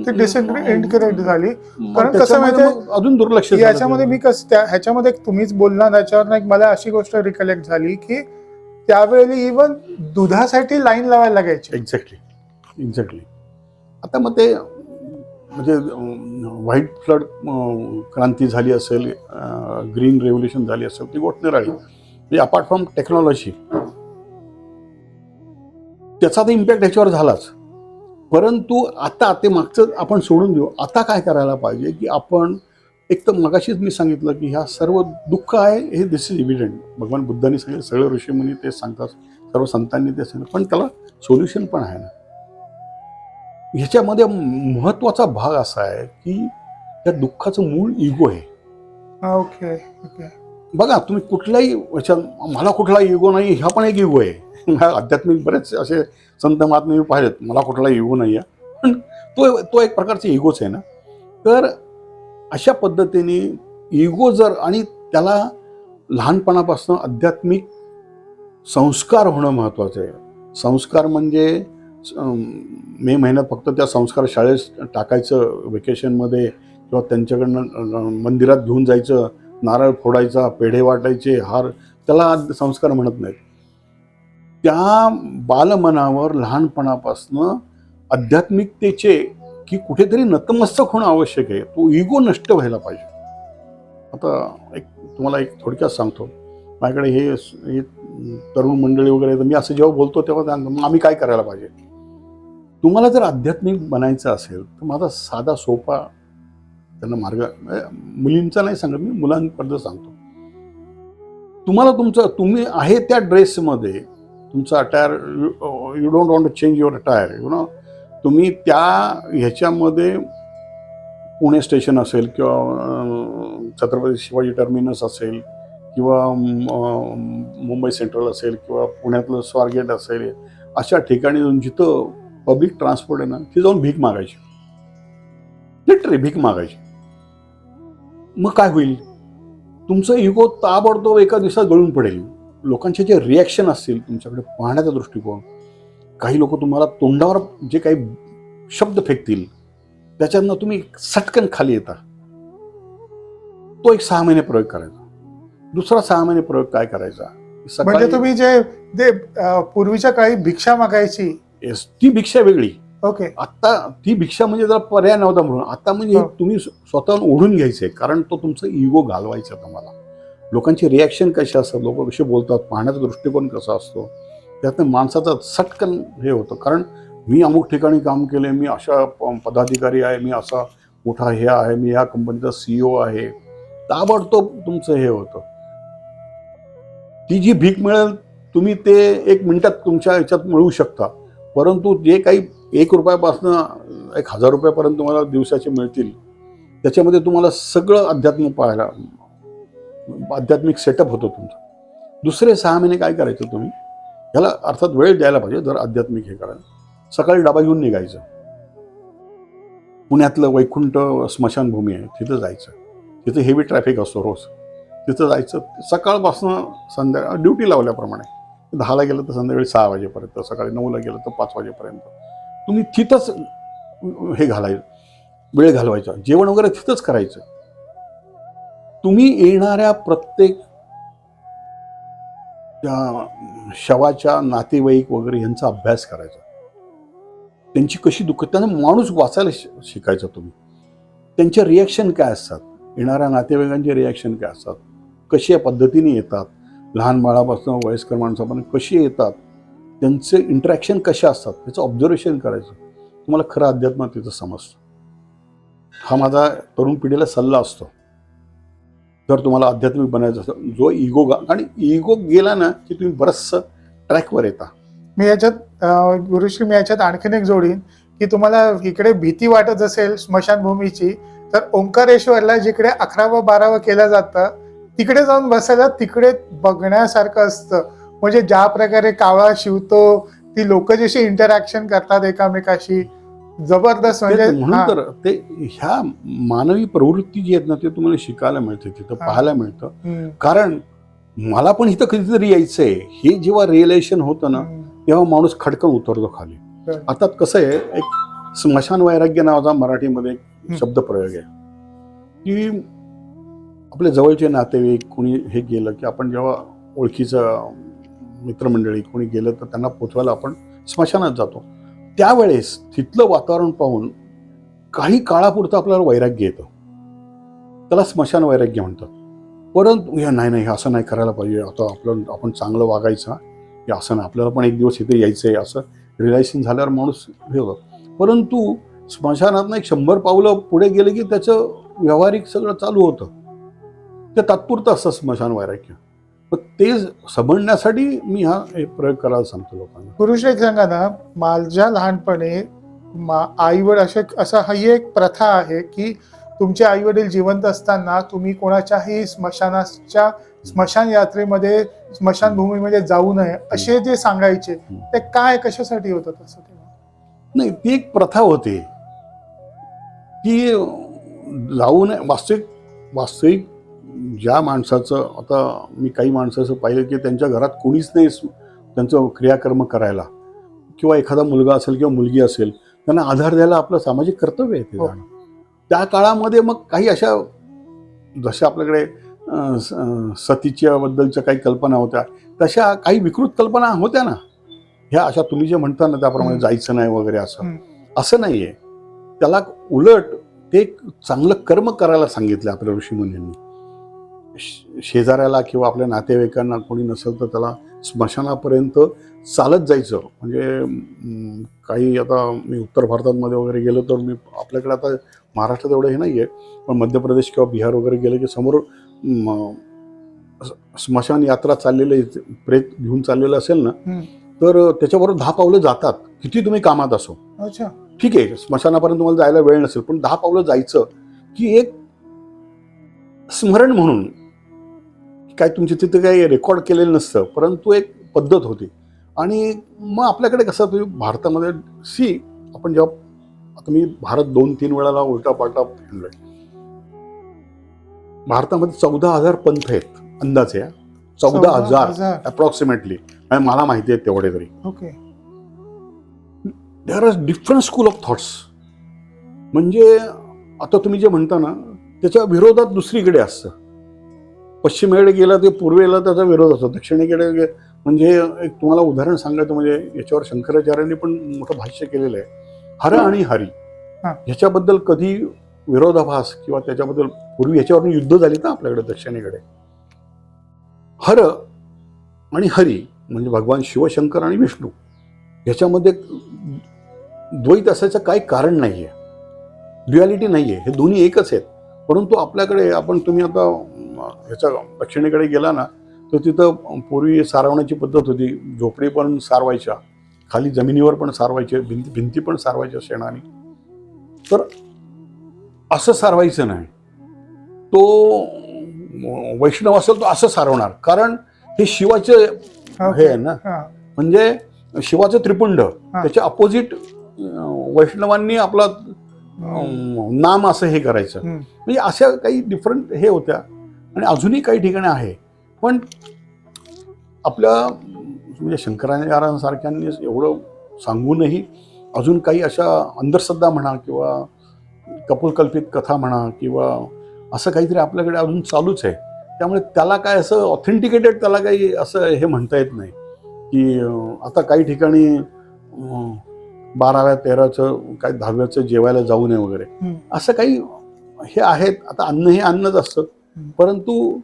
ते डिसइंटिग्रेट झाली. कारण कसं त्याच्यामध्ये माहितीये, मग अजून दुर्लक्ष झालं याच्यामध्ये मी ह्याच्यामध्ये तुम्हीच बोलला त्याच्यावर मला अशी गोष्ट रिकलेक्ट झाली की त्यावेळी इव्हन दुधासाठी लाईन लावायला लागायची. एक्झॅक्टली. आता मग ते म्हणजे व्हाईट फ्लड क्रांती झाली असेल, ग्रीन रेव्होल्युशन झाली असेल, ती गोष्ट निराळी. म्हणजे अपार्ट फ्रॉम टेक्नॉलॉजी त्याचा तर इम्पॅक्ट ह्याच्यावर झालाच. परंतु आता ते मागचं आपण सोडून देऊ. आता काय करायला पाहिजे की आपण एक तर मगाशीच मी सांगितलं की ह्या सर्व दुःख आहे हे दिस इज इव्हिडंट. भगवान बुद्धांनी सांगितलं, सगळे ऋषीमुनी ते सांगतात, सर्व संतांनी ते सांगितलं, पण त्याला सोल्युशन पण आहे ना. ह्याच्यामध्ये महत्वाचा भाग असा आहे की त्या दुःखाचं मूळ इगो आहे. Okay okay. बघा तुम्ही कुठलाही मला कुठला इगो नाही, हा पण एक इगो आहे. आध्यात्मिक बरेच असे संत महात्मे मी पाहिलेत, मला कुठला इगो नाही आहे, पण तो एक प्रकारचा इगोच आहे ना. तर अशा पद्धतीने इगो जर, आणि त्याला लहानपणापासून आध्यात्मिक संस्कार होणं महत्वाचं आहे. संस्कार म्हणजे मे महिन्यात फक्त त्या संस्कार शाळेत टाकायचं वेकेशनमध्ये, किंवा त्यांच्याकडनं मंदिरात घेऊन जायचं, नारळ फोडायचा, पेढे वाटायचे, हार, त्याला संस्कार म्हणत नाहीत. त्या बालमनावर लहानपणापासून आध्यात्मिकतेचे की कुठेतरी नतमस्तक होणं आवश्यक आहे. तो इगो नष्ट व्हायला पाहिजे. आता तुम्हाला एक थोडक्यात सांगतो. माझ्याकडे हे तरुण मंडळी वगैरे, तर मी असं जेव्हा बोलतो तेव्हा मग आम्ही काय करायला पाहिजे. तुम्हाला जर आध्यात्मिक बनायचं असेल तर माझा साधा सोपा त्यांना मार्ग, मुलींचा नाही सांगत मी, मुलांपर्यंत सांगतो. तुम्हाला तुम्ही आहे त्या ड्रेसमध्ये तुमचं attire, you don't want to change your attire, तुम्ही त्या ह्याच्यामध्ये पुणे स्टेशन असेल, किंवा छत्रपती शिवाजी टर्मिनस असेल, किंवा मुंबई सेंट्रल असेल, किंवा पुण्यातलं स्वारगेट असेल, अशा ठिकाणी जाऊन जिथं पब्लिक ट्रान्सपोर्ट आहे ना, ती जाऊन भीक मागायची, लिटरली भीक मागायची. मग काय होईल, तुमचं इगो ताबडतोब एका दिवसात गळून पडेल. लोकांचे जे रिॲक्शन असतील, तुमच्याकडे पाहण्याचा दृष्टिकोन, काही लोक तुम्हाला तोंडावर जे काही शब्द फेकतील त्याच्यातनं तुम्ही सटकन खाली येता. तो एक 6 महिने प्रयोग करायचा. दुसरा 6 महिने प्रयोग काय करायचा, म्हणजे तुम्ही जे पूर्वीच्या काळी भिक्षा मागायची, ती भिक्षा वेगळी. ओके. आता ती भिक्षा म्हणजे जरा पर्याय नव्हता म्हणून, आता म्हणजे तुम्ही स्वतःहून ओढून घ्यायचे, कारण तो तुमचं इगो घालवायचा तुम्हाला. लोकांची रिॲक्शन कशी असतात, लोक कसे बोलतात, पाहण्याचा दृष्टिकोन कसा असतो, त्यातनं माणसाचं सटकन हे होतं. कारण मी अमुक ठिकाणी काम केले, मी अशा पदाधिकारी आहे, मी असा मोठा हे आहे, मी या कंपनीचा CEO आहे, ताबडतोब तुमचं हे होतं. ती जी भीक मिळेल तुम्ही ते 1 मिनिटात तुमच्या ह्याच्यात मिळवू शकता. परंतु जे काही 1 रुपयापासून 1000 रुपयापर्यंत तुम्हाला दिवसाचे मिळतील, त्याच्यामध्ये तुम्हाला सगळं आध्यात्मिक सेटअप होतो तुमचा. दुसरे 6 महिने काय करायचं तुम्ही, ह्याला अर्थात वेळ द्यायला पाहिजे. जर आध्यात्मिक हे करायला, सकाळी डबा घेऊन निघायचं, पुण्यातलं वैकुंठ स्मशानभूमी आहे तिथं जायचं. तिथं हेवी ट्रॅफिक असतो रोज, तिथं जायचं. सकाळपासून संध्याकाळ ड्युटी लावल्याप्रमाणे 10ला गेलं तर संध्याकाळी 6 वाजेपर्यंत, सकाळी 9ला गेलं तर 5 वाजेपर्यंत तुम्ही तिथंच हे वेळ घालवायचा. जेवण वगैरे तिथंच करायचं. तुम्ही येणाऱ्या प्रत्येक त्या शवाच्या नातेवाईक वगैरे यांचा अभ्यास करायचा, त्यांची कशी दुःख, त्यांना माणूस वाचायला शिकायचा तुम्ही. त्यांचे रिॲक्शन काय असतात, येणाऱ्या नातेवाईकांचे रिॲक्शन काय असतात, कशी या पद्धतीने येतात, लहान बाळापासून वयस्कर माणसापर्यंत कशी येतात, त्यांचे इंटरॅक्शन कसे असतात, त्याचं ऑब्झर्वेशन करायचं. तुम्हाला खरं अध्यात्म तिथं समजतं. हा माझा तरुण पिढीला सल्ला असतो. जर तुम्हाला आध्यात्मिक बनायचं असेल, जो आणि इगो गेला ना की तुम्ही बरंचसं ट्रॅकवर येता. मी गुरुश्री याच्यात आणखीन एक जोडीन की तुम्हाला इकडे भीती वाटत असेल स्मशानभूमीची, तर ओंकारेश्वरला जिकडे 11व 12व केलं जातं तिकडे जाऊन बसायला, तिकडे बघण्यासारखं असतं. म्हणजे ज्या प्रकारे कावळा शिवतो, ती लोक जशी इंटरॅक्शन करतात एकामेकाशी, जबरदस्त. म्हणजे म्हणून तर ते ह्या मानवी प्रवृत्ती जी आहेत ना, ते तुम्हाला शिकायला मिळते, तिथं पाहायला मिळतं. कारण मला पण इथं कधीतरी यायचंय, हे जेव्हा रिअलायझेशन होतं ना, तेव्हा माणूस खडकन उतरतो खाली. बरं. आता कसं आहे, एक स्मशान वैराग्य नावाचा मराठीमध्ये एक शब्दप्रयोग आहे की आपल्या जवळचे नातेवाईक कोणी हे गेलं की आपण जेव्हा ओळखीचं मित्रमंडळी कोणी गेलं तर त्यांना पोचवायला आपण स्मशानात जातो. त्यावेळेस तिथलं वातावरण पाहून काही काळापुरतं आपल्याला वैराग्य येतं, त्याला स्मशान वैराग्य म्हणतात. परंतु हे नाही हे असं नाही करायला पाहिजे, आता आपण चांगलं वागायचं, हे असं नाही, आपल्याला पण एक दिवस इथे यायचं आहे असं रिलायझेशन झाल्यावर माणूस हे होतं. परंतु स्मशानातनं 100 पावलं पुढे गेले की त्याचं व्यावहारिक सगळं चालू होतं. ते तात्पुरतं असतं स्मशान वैराग्य. पण ते समजण्यासाठी मी हा एक प्रयोग करायला सांगतो लोकांना. पुरुष एक सांगा ना, माझ्या लहानपणी आईवडील असा ही एक प्रथा आहे की तुमचे आई वडील जिवंत असताना तुम्ही कोणाच्याही स्मशान यात्रेमध्ये स्मशानभूमीमध्ये जाऊ नये असे जे सांगायचे, ते काय कशासाठी होतं तसं? नाही, ती एक प्रथा होती की जाऊ नये. वास्तविक ज्या माणसाचं, आता मी काही माणसाचं पाहिलं की त्यांच्या घरात कोणीच नाही त्यांचं क्रियाकर्म करायला, किंवा एखादा मुलगा असेल किंवा मुलगी असेल, त्यांना आधार द्यायला आपलं सामाजिक कर्तव्य आहे ते जाणं. त्या काळामध्ये मग काही अशा, जशा आपल्याकडे सतीच्या बद्दलच्या काही कल्पना होत्या, तशा काही विकृत कल्पना होत्या ना, ह्या अशा तुम्ही जे म्हणता ना त्याप्रमाणे जायचं नाही वगैरे असं नाहीये. त्याला उलट ते चांगलं कर्म करायला सांगितलं आपल्या ऋषीमुनींनी. शेजाऱ्याला किंवा आपल्या नातेवाईकांना कोणी नसेल तर त्याला स्मशानापर्यंत चालत जायचं. म्हणजे काही, आता मी उत्तर भारतामध्ये वगैरे गेलो तर मी, आपल्याकडे आता महाराष्ट्रात एवढं हे नाही आहे, पण मध्य प्रदेश किंवा बिहार वगैरे गेलं की समोर स्मशान यात्रा चाललेलं, प्रेत घेऊन चाललेलं असेल ना, तर त्याच्याबरोबर 10 पावलं जातात. किती तुम्ही कामात असो, अच्छा ठीक आहे, स्मशानापर्यंत तुम्हाला जायला वेळ नसेल, पण 10 पावलं जायचं की एक स्मरण म्हणून. काय तुमची तिथे काही रेकॉर्ड केलेलं नसतं, परंतु एक पद्धत होती. आणि मग आपल्याकडे कसं, तुम्ही भारतामध्ये आपण जेव्हा, आता मी भारत 2-3 वेळाला उलटा पालटा फिरलोय. भारतामध्ये 14,000 पंथ आहेत अंदाजे, 14,000 अप्रॉक्सिमेटली, आणि मला माहिती आहे तेवढे तरी. Okay. There are different school of thoughts. म्हणजे आता तुम्ही जे म्हणता ना, त्याच्या विरोधात दुसरीकडे असतं. पश्चिमेकडे गेला ते पूर्वेला त्याचा विरोध असतो, दक्षिणेकडे, म्हणजे एक तुम्हाला उदाहरण सांगायचं म्हणजे याच्यावर शंकराचार्यांनी पण मोठं भाष्य केलेलं आहे. हर आणि हरी ह्याच्याबद्दल कधी विरोधाभास किंवा त्याच्याबद्दल, पूर्वी ह्याच्यावर युद्ध झाली ना आपल्याकडे दक्षिणेकडे. हर आणि हरी म्हणजे भगवान शिवशंकर आणि विष्णू, ह्याच्यामध्ये द्वैत असायचं काही कारण नाहीये, ड्युअलिटी नाहीये, हे दोन्ही एकच आहेत. परंतु आपल्याकडे, तुम्ही आता ह्याच्या दक्षिणेकडे गेला ना, तर तिथं पूर्वी सारवण्याची पद्धत होती. झोपडी पण सारवायच्या, खाली जमिनीवर पण सारवायचे, भिंती पण सारवायच्या शेणाने. तर असं सारवायचं नाही. तो वैष्णव असेल तो असं सारवणार, कारण हे शिवाचे हे आहे ना, म्हणजे शिवाचं त्रिपुंड, त्याच्या अपोजिट वैष्णवांनी आपला नाम असं हे करायचं. म्हणजे अशा काही डिफरंट हे होत्या, आणि अजूनही काही ठिकाणी आहे. पण आपल्या म्हणजे शंकराचार्यांसारख्यांनी एवढं सांगूनही अजून काही अशा अंधश्रद्धा म्हणा किंवा कपोलकल्पित कथा म्हणा किंवा असं काहीतरी आपल्याकडे अजून चालूच आहे. त्यामुळे त्याला काय असं ऑथेंटिकेटेड, त्याला काही असं हे म्हणता येत नाही की आता काही ठिकाणी 12व्या 13चं काय 10व्याचं जेवायला जाऊ नये वगैरे, असं काही हे आहेत. आता अन्न हे अन्नच असतं, परंतु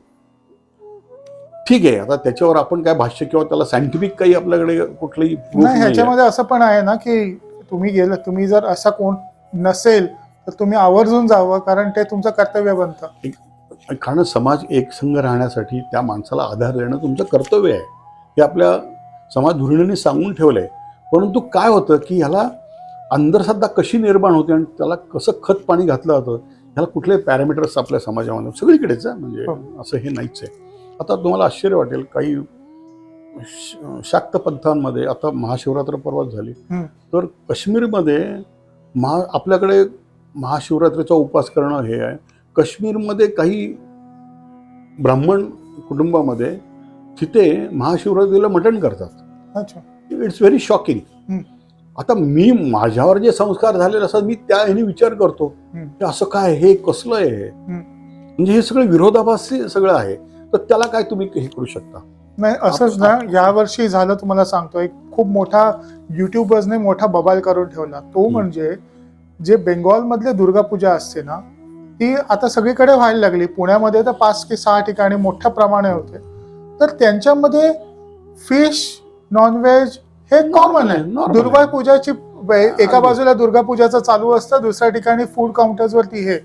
ठीक आहे, आता त्याच्यावर आपण काय भाष्य किंवा त्याला सायंटिफिक काही आपल्याकडे कुठलंही नाही. ह्याच्यामध्ये असं पण आहे ना की तुम्ही जर असा कोण नसेल तर तुम्ही आवर्जून जावं, कारण ते तुमचं कर्तव्य बनतं. कारण समाज एकसंघ राहण्यासाठी त्या माणसाला आधार देणं तुमचं कर्तव्य आहे, हे आपल्या समाज धोरणांनी सांगून ठेवलंय. परंतु काय होतं की ह्याला अंधश्रद्धा कशी निर्माण होते आणि त्याला कसं खत पाणी घातलं जातं, ह्याला कुठले पॅरामीटर्स आपल्या समाजामध्ये सगळीकडेच आहे. म्हणजे असं हे नाहीच आहे. आता तुम्हाला आश्चर्य वाटेल, काही शाक्त पंथांमध्ये, आता महाशिवरात्र परवा झाली, तर काश्मीरमध्ये आपल्याकडे महाशिवरात्रीचा उपवास करणं हे आहे. काश्मीरमध्ये काही ब्राह्मण कुटुंबामध्ये तिथे महाशिवरात्रीला मटण करतात. अच्छा. It's very shocking. आता मी माझ्यावर जे संस्कार झालेले असतात मी त्या ह्याने विचार करतो की असं काय, हे कसलं आहे हे, म्हणजे हे सगळं विरोधाभासी सगळं आहे. तर त्याला काय तुम्ही हे करू शकता? नाही असंच ना, यावर्षी झालं तुम्हाला सांगतो, एक खूप मोठा युट्यूबर्सने मोठा बबाल करून ठेवला. तो म्हणजे जे बेंगॉल मधले दुर्गापूजा असते ना, ती आता सगळीकडे व्हायला लागली. पुण्यामध्ये तर 5 की 6 ठिकाणी मोठ्या प्रमाणे होते. तर त्यांच्यामध्ये फिश, नॉनव्हेज हे कॉमन आहे. दुर्गापूजाची एका बाजूला दुर्गापूजाचं चालू असतं, दुसऱ्या ठिकाणी फूड काउंटर्सवरती हे.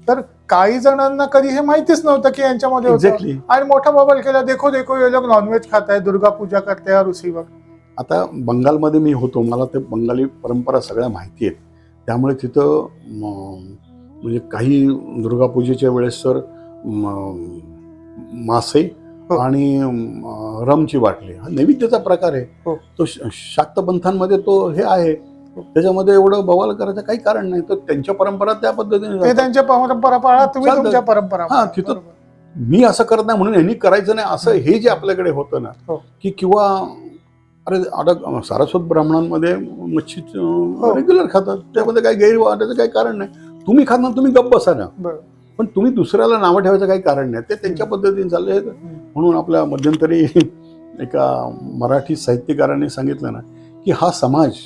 तर काही जणांना कधी हे माहितीच नव्हतं की यांच्यामध्ये होतं, आणि मोठा बबल केला, देखो देखो ये लोग नॉनव्हेज खाता है, दुर्गा पूजा करते हैं उसी वक्त. आता बंगालमध्ये मी होतो, मला ते बंगाली परंपरा सगळ्या माहिती आहेत. त्यामुळे तिथं म्हणजे काही दुर्गापूजेच्या वेळेस तर मासे आणि रमची बाटली हा नैवेद्याचा प्रकार आहे. तो शाक्तपंथांमध्ये तो हे आहे. त्याच्यामध्ये एवढं बवाल करायचं काही कारण नाही. तर त्यांच्या परंपरा त्या पद्धतीने, त्यांच्या परंपरा पाळा, तुम्ही तुमच्या परंपरा. हा, तिथं मी असं करत नाही म्हणून यांनी करायचं नाही असं हे जे आपल्याकडे होतं ना, की किंवा अरे आता सारस्वत ब्राह्मणांमध्ये मच्छी रेग्युलर खातात, त्यामध्ये काही गैरवादाचं काही कारण नाही. तुम्ही खात ना, तुम्ही गप्प बसा ना, पण तुम्ही दुसऱ्याला नावं ठेवायचं काही कारण नाही. ते त्यांच्या पद्धतीने चाललंय. म्हणून आपल्या मध्यंतरी एका मराठी साहित्यकाराने सांगितलं ना की हा समाज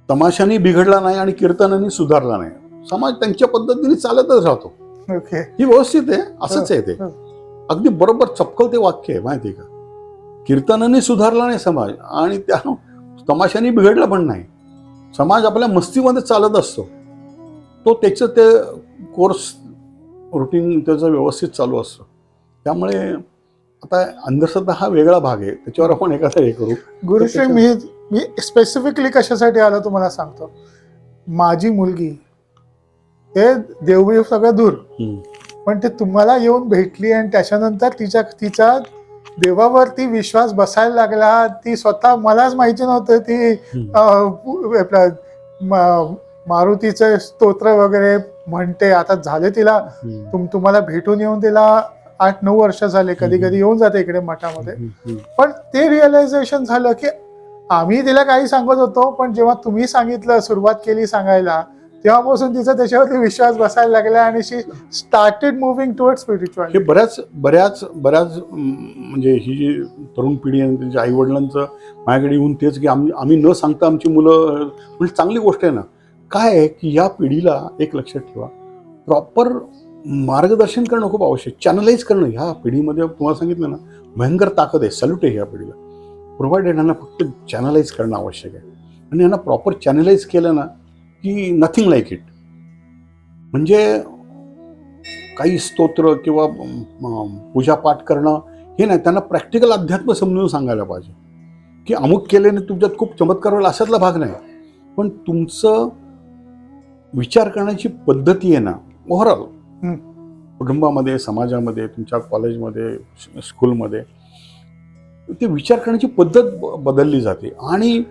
तमाशाने बिघडला नाही आणि कीर्तनाने सुधारला नाही. समाज त्यांच्या पद्धतीने चालतच राहतो. ही व्यवस्थित आहे, असंच आहे ते. अगदी बरोबर चपकल ते वाक्य आहे, माहिती आहे का? कीर्तनाने सुधारला नाही समाज आणि त्या तमाशाने बिघडला पण नाही. समाज आपल्या मस्तीमध्ये चालत असतो. तो त्याचं ते कोर्स रुटीन त्याचं व्यवस्थित चालू असतं. त्यामुळे आता अंधश्रद्धा हा वेगळा भाग आहे, त्याच्यावर आपण एखादा हे करू. गुरुश्री, मी स्पेसिफिकली कशासाठी आलो तुम्हाला सांगतो. माझी मुलगी ते देवबीव सगळं दूर, पण ते तुम्हाला येऊन भेटली आणि त्याच्यानंतर तिचा देवावरती विश्वास बसायला लागला. ती स्वतः, मलाच माहिती नव्हतं ती मारुतीचं स्तोत्र वगैरे म्हणते. आता झाले तिला, तुम्हाला भेटून येऊन तिला 8-9 वर्ष झाले. कधी कधी येऊन जाते इकडे मठामध्ये. पण ते रिअलायझेशन झालं की आम्ही तिला काही सांगत होतो, पण जेव्हा तुम्ही सांगितलं, सुरुवात केली सांगायला, तेव्हापासून तिचा त्याच्यावरती विश्वास बसायला लागला आणि शी स्टार्टेड मुव्हिंग टुवर्ड्स स्पिरिच्युअलिटी. हे बऱ्याच म्हणजे ही जी तरुण पिढी आहे त्यांच्या आई वडिलांचं माझ्याकडे येऊन तेच की आम्ही न सांगता आमची मुलं, म्हणजे चांगली गोष्ट आहे ना. काय आहे की या पिढीला एक लक्षात ठेवा, प्रॉपर मार्गदर्शन करणं खूप आवश्यक. चॅनलाइज करणं ह्या पिढीमध्ये तुम्हाला सांगितलं ना, भयंकर ताकद आहे, सॅल्यूट आहे ह्या पिढीला. प्रोव्हाइडेड यांना फक्त चॅनलाइज करणं आवश्यक आहे. आणि यांना प्रॉपर चॅनलाइज केलं ना की नथिंग लाईक इट. म्हणजे काही स्तोत्र किंवा पूजापाठ करणं हे नाही, त्यांना प्रॅक्टिकल अध्यात्म समजून सांगायला पाहिजे की अमुक केल्याने तुमच्यात खूप चमत्कार होईल अशातला भाग नाही. पण तुमचं विचार करण्याची पद्धती आहे ना, ओव्हरऑल कुटुंबामध्ये, समाजामध्ये, तुमच्या कॉलेजमध्ये, स्कूलमध्ये ते विचार करण्याची पद्धत बदलली जाते आणि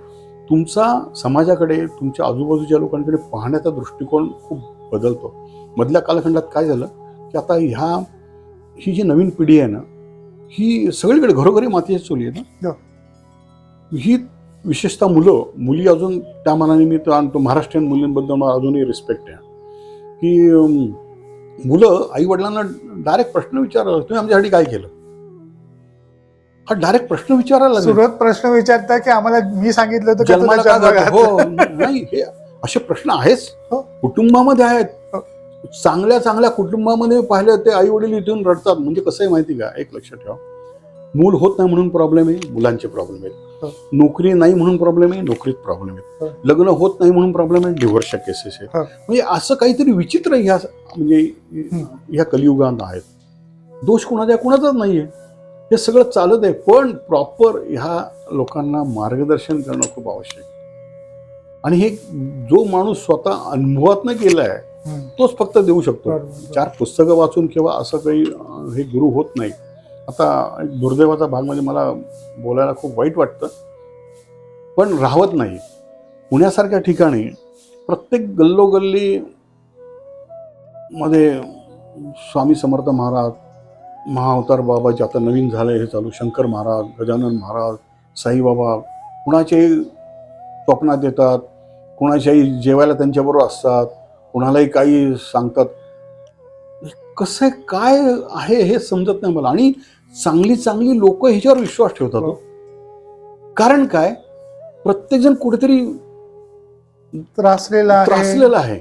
तुमचा समाजाकडे, तुमच्या आजूबाजूच्या लोकांकडे पाहण्याचा दृष्टिकोन खूप बदलतो. मधल्या कालखंडात काय झालं की आता ही जी नवीन पिढी आहे ना, ही सगळीकडे घरोघरी मातीची चुली आहे ना. ही विशेषतः मुली अजून त्या मनाने मी तो महाराष्ट्रीयन मुलींबद्दल मला अजूनही रिस्पेक्ट आहे की मुलं आई वडिलांना डायरेक्ट प्रश्न विचारतात, तुम्ही आमच्यासाठी काय केलं? हा डायरेक्ट प्रश्न विचारायला सुरुवात प्रश्न विचारता की आम्हाला मी सांगितलं होतं जन्माला का हो नाही, हे असे प्रश्न आहेच कुटुंबामध्ये आहेत. चांगल्या कुटुंबामध्ये पाहिलं ते आई वडील इथून रडतात. म्हणजे कसं आहे माहिती का, एक लक्षात ठेवा, मूल होत नाही म्हणून प्रॉब्लेम आहे, मुलांचे प्रॉब्लेम आहेत. नोकरी नाही म्हणून प्रॉब्लेम आहे, नोकरीत प्रॉब्लेम आहेत. लग्न होत नाही म्हणून प्रॉब्लेम आहे, डिव्होर्सच्या केसेस आहेत. म्हणजे असं काहीतरी विचित्र ह्या म्हणजे ह्या कलियुगात आहेत. दोष कुणाचाच नाहीये, हे सगळं चालत आहे. पण प्रॉपर ह्या लोकांना मार्गदर्शन करणं खूप आवश्यक. आणि हे जो माणूस स्वतः अनुभवातनं गेलाय तोच फक्त देऊ शकतो. 4 पुस्तकं वाचून किंवा असं काही हे गुरु होत नाही. आता एक दुर्दैवाचा भाग म्हणजे मला बोलायला खूप वाईट वाटतं, पण राहत नाही. पुण्यासारख्या ठिकाणी प्रत्येक गल्लोगल्ली मध्ये स्वामी समर्थ महाराज, महाअवतार बाबाचे आता नवीन झालंय हे चालू, शंकर महाराज, गजानन महाराज, साईबाबा कुणाच्याही स्वप्नात येतात, कुणाच्याही जेवायला त्यांच्याबरोबर असतात, कुणालाही काही सांगतात. कसं आहे, काय आहे हे समजत नाही मला. आणि चांगली चांगली लोक ह्याच्यावर विश्वास ठेवतात हो. कारण काय, प्रत्येकजण कुठेतरी त्रासलेला आहे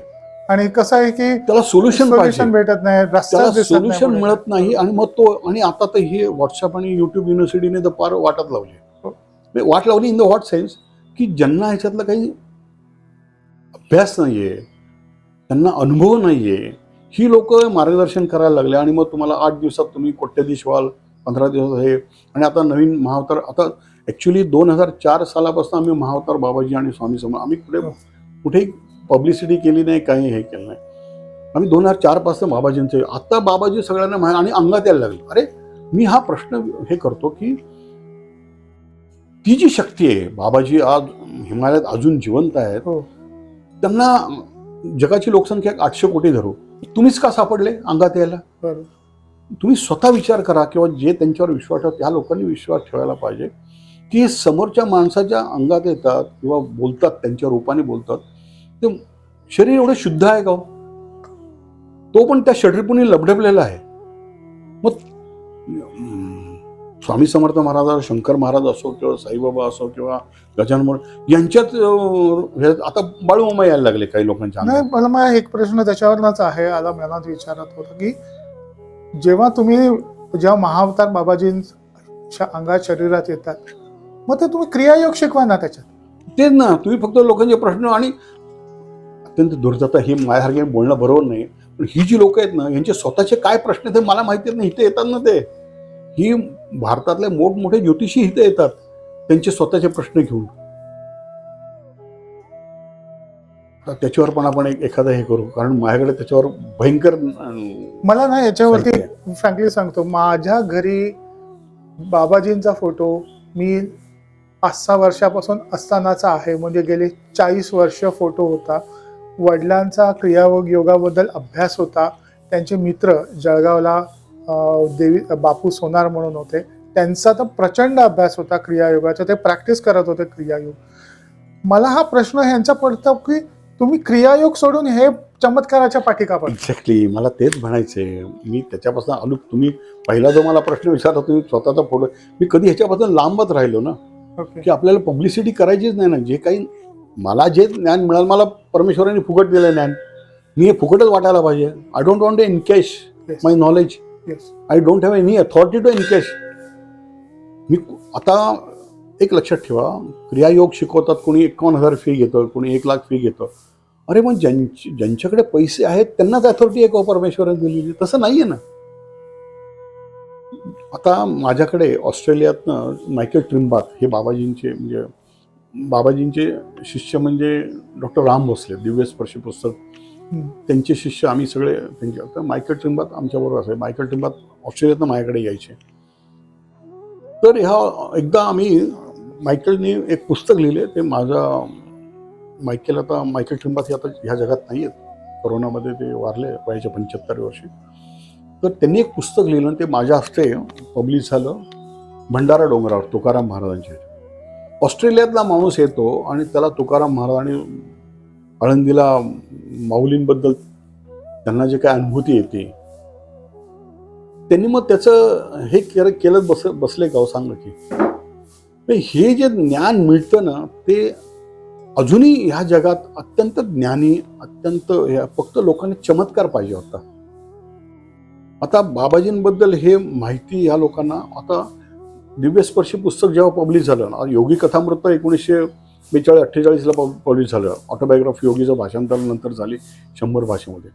आणि कसं आहे की त्याला सोल्युशन भेटत नाही, त्याला सोल्युशन मिळत नाही. आणि मग तो, आणि आता तर हे व्हॉट्सअप आणि युट्यूब युनिव्हर्सिटीने तर फार वाटत लावली. वाट लावली इन द व्हॉट सेन्स की ज्यांना ह्याच्यातलं काही अभ्यास नाहीये, त्यांना अनुभव नाहीये, ही लोक मार्गदर्शन करायला लागले. आणि मग तुम्हाला 8 दिवसात तुम्ही कोट्याधीश व्हाल, 15 दिवसात हे. आणि आता नवीन महाअवतार, आता ॲक्च्युली 2004 सालापासून आम्ही महाअवतार बाबाजी आणि स्वामी समर्थ आम्ही कुठेही पब्लिसिटी केली नाही, काही हे केलं नाही. आम्ही 2004 पासून बाबाजींचे, आता बाबाजी सगळ्यांना माहिती आणि अंगात यायला लागले. अरे मी हा प्रश्न हे करतो की ती जी शक्ती आहे, बाबाजी आज हिमालयात अजून जिवंत आहेत, त्यांना जगाची लोकसंख्या 800 कोटी धरू, तुम्हीच का सापडले अंगात यायला? तुम्ही स्वतः विचार करा, किंवा जे त्यांच्यावर विश्वास ठेवतात त्या लोकांनी विश्वास ठेवायला पाहिजे की समोरच्या माणसाच्या अंगात येतात किंवा बोलतात, त्यांच्या रूपाने बोलतात, ते शरीर एवढं शुद्ध आहे का? तो पण त्या षडरिपुनी लबडबलेला आहे. मग स्वामी समर्थ महाराज, शंकर महाराज असो किंवा साईबाबा असो किंवा गजानन यांच्यात आता बाळूमामा यायला लागले काही लोकांच्या. नाही, मला एक प्रश्न त्याच्यावरच आहे, आला मनात विचारत होता की जेव्हा महाअवतार बाबाजींच्या अंगात शरीरात येतात, मग ते तुम्ही क्रियायोग शिकवा ना त्याच्यात. तेच ना, तुम्ही फक्त लोकांचे प्रश्न, आणि अत्यंत दुर्दता, हे माझ्यासारखे बोलणं बरोबर नाही, पण ही जी लोक आहेत ना, यांचे स्वतःचे काय प्रश्न ते मला माहिती नाही. इथे येतात ना ते, ही भारतातले मोठमोठे ज्योतिषी इथे येतात त्यांचे स्वतःचे प्रश्न घेऊन. तर त्याच्यावर पण आपण एखादं हे करू, कारण माझ्याकडे त्याच्यावर भयंकर. मला ना याच्यावरती फ्रँकली सांगतो, माझ्या घरी बाबाजींचा फोटो मी 5-6 वर्षापासून असतानाचा आहे, म्हणजे गेली 40 वर्ष फोटो होता. वडिलांचा क्रियायोग योगाबद्दल अभ्यास होता. त्यांचे मित्र जळगावला देवी बापू सोनार म्हणून होते, त्यांचा तर प्रचंड अभ्यास होता क्रियायोगाचा, ते प्रॅक्टिस करत होते क्रियायोग. मला हा प्रश्न ह्यांचा पडतो की तुम्ही क्रियायोग सोडून हे चमत्काराच्या पाठी का पडता? एक्झॅक्टली, मला तेच म्हणायचंय. मी त्याच्यापासून आलो. तुम्ही पहिला जो मला प्रश्न विचारला, तुम्ही स्वतःचा फोटो, मी कधी ह्याच्यापासून लांबच राहिलो ना. की आपल्याला पब्लिसिटी करायचीच नाही ना. जे काही मला जे ज्ञान मिळालं, मला परमेश्वराने फुकट दिलं ज्ञान, मी हे फुकटच वाटायला पाहिजे. I don't want to encash my knowledge. I don't have any authority to encash. मी आता एक लक्षात ठेवा, क्रियायोग शिकवतात, कोणी 51,000 फी घेतं, कोणी 1,00,000 फी घेतं. अरे मग ज्यांच्याकडे पैसे आहेत त्यांनाच अथॉरिटी आहे का परमेश्वराने दिलेली? तसं नाही आहे ना. आता माझ्याकडे ऑस्ट्रेलियातनं मायकेल ट्रिम्बात हे बाबाजींचे शिष्य म्हणजे डॉक्टर राम भोसले, दिव्यस्पर्शी पुस्तक, त्यांचे शिष्य आम्ही सगळे त्यांचे. आता मायकेल ट्रिम्बात आमच्याबरोबर असायचे. मायकेल ट्रिम्बात ऑस्ट्रेलियातनं माझ्याकडे यायचे. तर एकदा आम्ही, मायकेलने एक पुस्तक लिहिले, ते मायकेल ट्रिम्बात आता ह्या जगात नाही आहेत, कोरोनामध्ये ते वारले वयाच्या 75 वर्षी. तर त्यांनी एक पुस्तक लिहिलं आणि ते माझ्या हस्ते पब्लिश झालं. भंडारा डोंगरावर तुकाराम महाराजांचे. ऑस्ट्रेलियातला माणूस येतो आणि त्याला तुकाराम महाराज आणि आळंदीला माऊलींबद्दल त्यांना जे काय अनुभूती येते, त्यांनी मग त्याचं हे केलं बसले का सांग की. हे जे ज्ञान मिळतं ना, ते अजूनही ह्या जगात अत्यंत ज्ञानी, अत्यंत फक्त लोकांनी चमत्कार पाहिजे होता. आता बाबाजींबद्दल हे माहिती ह्या लोकांना, आता दिव्यस्पर्शी पुस्तक जेव्हा पब्लिश झालं ना, योगी कथामृत 1942-48ला पब्लिश झालं. ऑटोबायोग्राफी योगीचं भाषांतर नंतर झाली 100 भाषेमध्ये.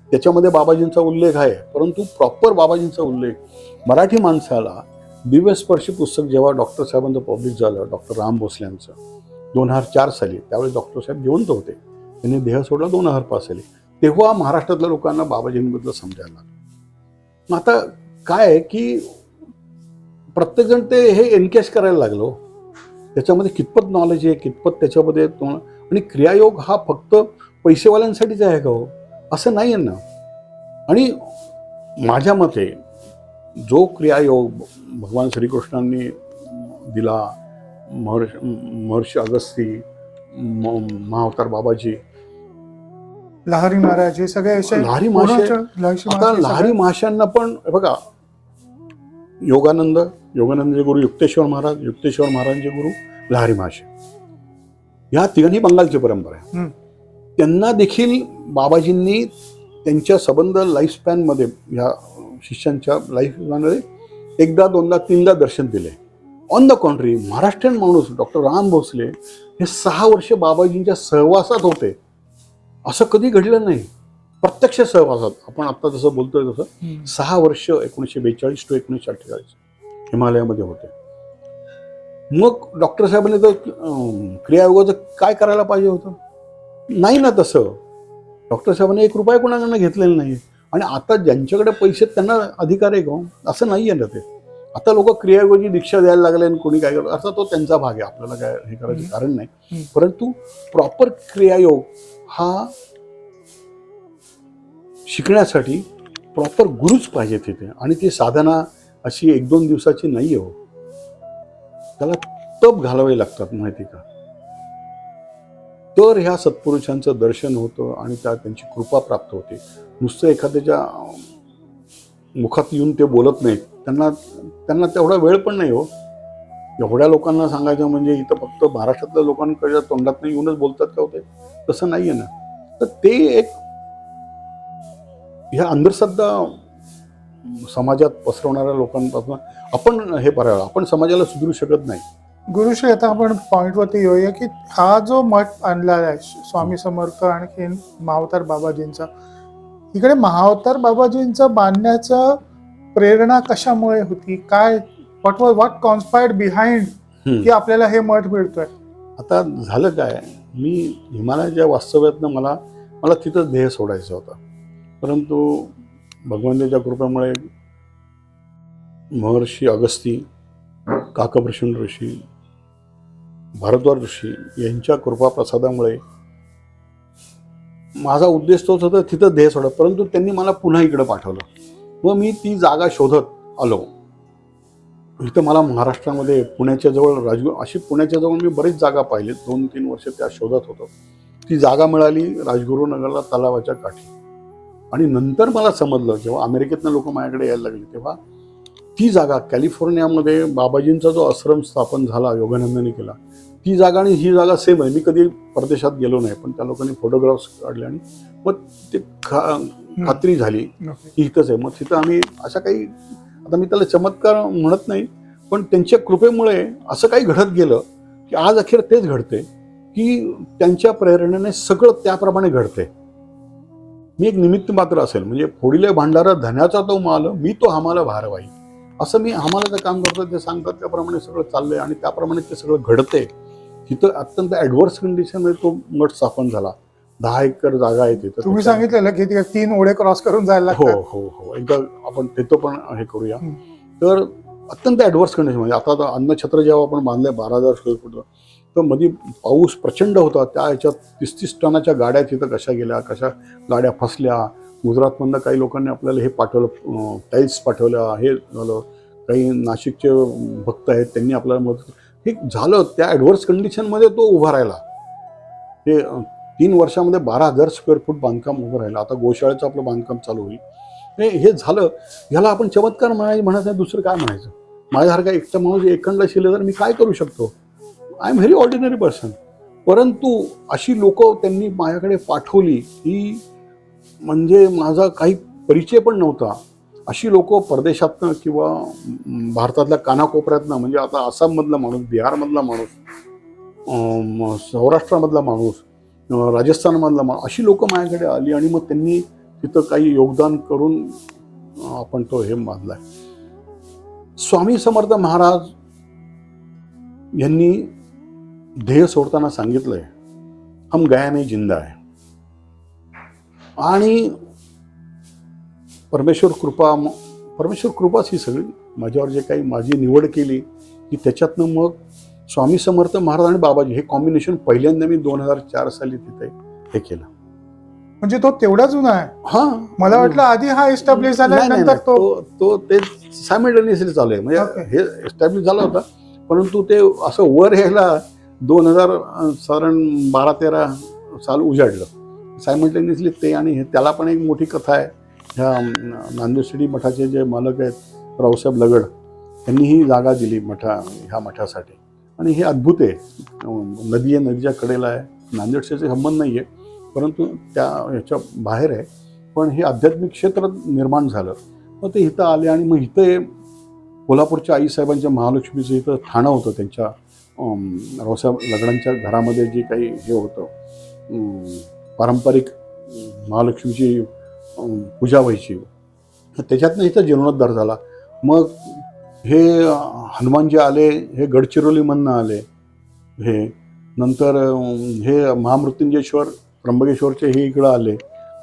त्याच्यामध्ये बाबाजींचा उल्लेख आहे, परंतु प्रॉपर बाबाजींचा उल्लेख मराठी माणसाला दिव्यस्पर्शी पुस्तक जेव्हा डॉक्टर साहेबांचं पब्लिश झालं, डॉक्टर राम भोसल्यांचं 2004 साली, त्यावेळी डॉक्टर साहेब जिवंत होते, त्यांनी देह सोडला 2005 साली, तेव्हा महाराष्ट्रातल्या लोकांना बाबाजींबद्दल समजायला लागलं. आता काय आहे की प्रत्येकजण ते हे एनकॅश करायला लागलो. त्याच्यामध्ये कितपत नॉलेज आहे, कितपत त्याच्यामध्ये, आणि क्रियायोग हा फक्त पैसेवाल्यांसाठीच आहे का हो? असं नाही आहे ना. आणि माझ्या मते जो क्रियायोग भगवान श्रीकृष्णांनी दिला, महर्षी अगस्ती, महाअवतार बाबाजी, लहारी महाराज, हे सगळे असे लहारी महाशय, लहारी आता महाराज लहारी महाशयांना पण बघा, योगानंदचे गुरु युक्तेश्वर महाराजांचे गुरु लहारी महाशय, ह्या तिघांनी बंगालची परंपरा आहे. त्यांना देखील बाबाजींनी त्यांच्या संबंध लाईफ स्पॅनमध्ये, ह्या शिष्यांच्या लाईफ स्पॅनमध्ये एकदा, दोनदा, तीनदा दर्शन दिले. ऑन द कॉन्ट्री, महाराष्ट्रीयन माणूस डॉक्टर राम भोसले हे 6 वर्ष बाबाजींच्या सहवासात होते. असं कधी घडलं नाही. प्रत्यक्ष सहवासात, आपण आता जसं बोलतोय तसं 6 वर्ष 1942 ते 1948 हिमालयामध्ये होते. मग डॉक्टर साहेबांनी तर क्रियायोगाचं काय करायला पाहिजे होतं? नाही ना तसं. डॉक्टर साहेबांनी 1 रुपया कोणाकडनं घेतलेला नाही. आणि आता ज्यांच्याकडे पैसे त्यांना अधिकार आहे का? असं नाही आहे ना ते. आता लोक क्रियायोगाची दीक्षा द्यायला लागले आणि कोणी काय करतो, असा तो त्यांचा भाग आहे, आपल्याला काय हे करायचं कारण नाही. परंतु प्रॉपर क्रियायोग हा शिकण्यासाठी प्रॉपर गुरुच पाहिजे तिथे. आणि ती साधना अशी 1-2 दिवसाची नाही हो, त्याला तप घालावे लागतात, माहिती का? तर ह्या सत्पुरुषांचं दर्शन होतं आणि त्यांची कृपा प्राप्त होते. नुसतं एखाद्याच्या मुखात येऊन ते बोलत नाहीत, त्यांना तेवढा वेळ पण नाही हो. एवढ्या लोकांना सांगायचं म्हणजे इथं फक्त महाराष्ट्रातल्या लोकांकडे तोंडात नाही येऊनच बोलतात का होते? तसं नाहीये ना. तर ते एक ह्या अंधश्रद्धा समाजात पसरवणाऱ्या लोकांपासून आपण हे करावं. आपण समाजाला सुधरू शकत नाही. गुरुश्री, आता आपण पॉइंटवरती येऊया की हा जो मठ आणला आहे स्वामी समर्थ आणखी महाअवतार बाबाजींचा, इकडे महाअवतार बाबाजींचं बांधण्याचं प्रेरणा कशामुळे होती? काय व्हॉट कॉन्स्पायर्ड बिहाइंड की आपल्याला हे मठ मिळतोय? आता झालं काय, मी हिमालयाच्या वास्तव्यातनं मला तिथंच ध्येय सोडायचा होता. परंतु भगवंताच्या कृपेमुळे महर्षी अगस्ती, काकप्रसून ऋषी, भारद्वाज ऋषी यांच्या कृपाप्रसादामुळे माझा उद्देश तोच होता, तिथं ध्येय सोडा. परंतु त्यांनी मला पुन्हा इकडे पाठवलं व मी ती जागा शोधत आलो. इथं मला महाराष्ट्रामध्ये पुण्याच्या जवळ अशी पुण्याच्या जवळ मी बरीच जागा पाहिली. 2-3 वर्ष त्या शोधत होतो. ती जागा मिळाली राजगुरुनगरला, तलावाच्या काठी. आणि नंतर मला समजलं, जेव्हा अमेरिकेतनं लोक माझ्याकडे यायला लागले, तेव्हा ती जागा कॅलिफोर्नियामध्ये बाबाजींचा जो आश्रम स्थापन झाला, योगानंदांनी केला, ती जागा आणि ही जागा सेम आहे. मी कधी परदेशात गेलो नाही, पण त्या लोकांनी फोटोग्राफ्स काढले आणि मग ते खात्री झाली की इथंच आहे. मग तिथं आम्ही अशा काही, आता मी त्याला चमत्कार म्हणत नाही, पण त्यांच्या कृपेमुळे असं काही घडत गेलं की आज अखेर तेच घडते की त्यांच्या प्रेरणेने सगळं त्याप्रमाणे घडते. मी एक निमित्त मात्र असेल, म्हणजे फोडिले भांडारा धन्याचा तो माल, मी तो हमाला भारवाई, असं मी हमालाचं काम करतो. ते सांगतात त्याप्रमाणे सगळं चाललंय आणि त्याप्रमाणे ते सगळं घडते. तिथं अत्यंत ॲडव्हर्स कंडिशनमध्ये तो मठ स्थापन झाला. 10 एकर जागा आहे तिथं. तुम्ही सांगितलेलं की 3 ओढे क्रॉस करून जायला लागतात. हो. एकदा आपण तिथं पण हे करूया. तर अत्यंत ॲडव्हर्स कंडिशन, म्हणजे आता अन्नछत्र जेव्हा आपण बांधलंय 12,000 स्क्वेअर फूट, तर मध्ये पाऊस प्रचंड होता. त्या ह्याच्यात 30-30 टनाच्या गाड्या तिथं कशा गेल्या, कशा गाड्या फसल्या. गुजरातमधनं काही लोकांनी आपल्याला हे पाठवलं, टाईल्स पाठवल्या, हे झालं. काही नाशिकचे भक्त आहेत, त्यांनी आपल्याला मदत, हे झालं. त्या ॲडव्हर्स कंडिशनमध्ये तो उभा राहिला. हे 3 वर्षामध्ये 12,000 स्क्वेअर फूट बांधकाम उभं राहिलं. आता गोशाळेचं आपलं बांधकाम चालू होईल. हे झालं. ह्याला आपण चमत्कार म्हणायचं, दुसरं काय म्हणायचं? माझ्यासारखा एकटा माणूस एकंडा शिले तर मी काय करू शकतो? I am very ordinary person. परंतु अशी लोक त्यांनी माझ्याकडे पाठवली की म्हणजे माझा काही परिचय पण नव्हता. अशी लोक परदेशातनं किंवा भारतातल्या कानाकोपऱ्यातनं, म्हणजे आता आसाममधला माणूस, बिहारमधला माणूस, सौराष्ट्रामधला माणूस, राजस्थानमधला माणूस, अशी लोक माझ्याकडे आली आणि मग त्यांनी तिथं काही योगदान करून आपण तो हे बांधलाय. स्वामी समर्थ महाराज यांनी ध्येय सोडताना सांगितलंय, हम गया नहीं जिंदा है. आणि परमेश्वर कृपाच ही सगळी माझ्यावर जे काही माझी निवड केली की त्याच्यातनं मग स्वामी समर्थ महाराज आणि बाबाजी हे कॉम्बिनेशन पहिल्यांदा मी 2004 साली तिथे हे केलं. म्हणजे तो तेवढा जुना आहे? हा, मला वाटलं आधी हा एस्टॅब्लिश झाला, नंतर तो तेच सायमल्टेनियसली चालू आहे. म्हणजे Okay. हे एस्टॅब्लिश झालं होतं, परंतु ते असं वर यायला 2000 साधारण 12-13 साल उजाडलं. सायमल्टेनियसली ते आणि हे, त्याला पण एक मोठी कथा आहे. ह्या नांदेड शिर्डी मठाचे जे मालक आहेत रावसाहेब लगड, त्यांनी ही जागा दिली ह्या मठासाठी. आणि हे अद्भुत आहे. नदी आहे, नदीच्या कडेला आहे. नांदेडचे संबंध नाही आहे, परंतु त्या ह्याच्या बाहेर आहे. पण हे आध्यात्मिक क्षेत्र निर्माण झालं. मग ते इथं आले आणि मग इथं कोल्हापूरच्या आईसाहेबांच्या महालक्ष्मीचं इथं ठाणं होतं. त्यांच्या रावसाहेब लगडांच्या घरामध्ये जे काही हे होतं पारंपरिक महालक्ष्मीची पूजा व्हायची, त्याच्यातनं इथं जीर्णोद्धार झाला. मग हे हनुमानजी आले, हे गडचिरोलीमधनं आले. हे नंतर हे महामृत्युंजयेश्वर त्र्यंबकेश्वरचे हे इकडं आले,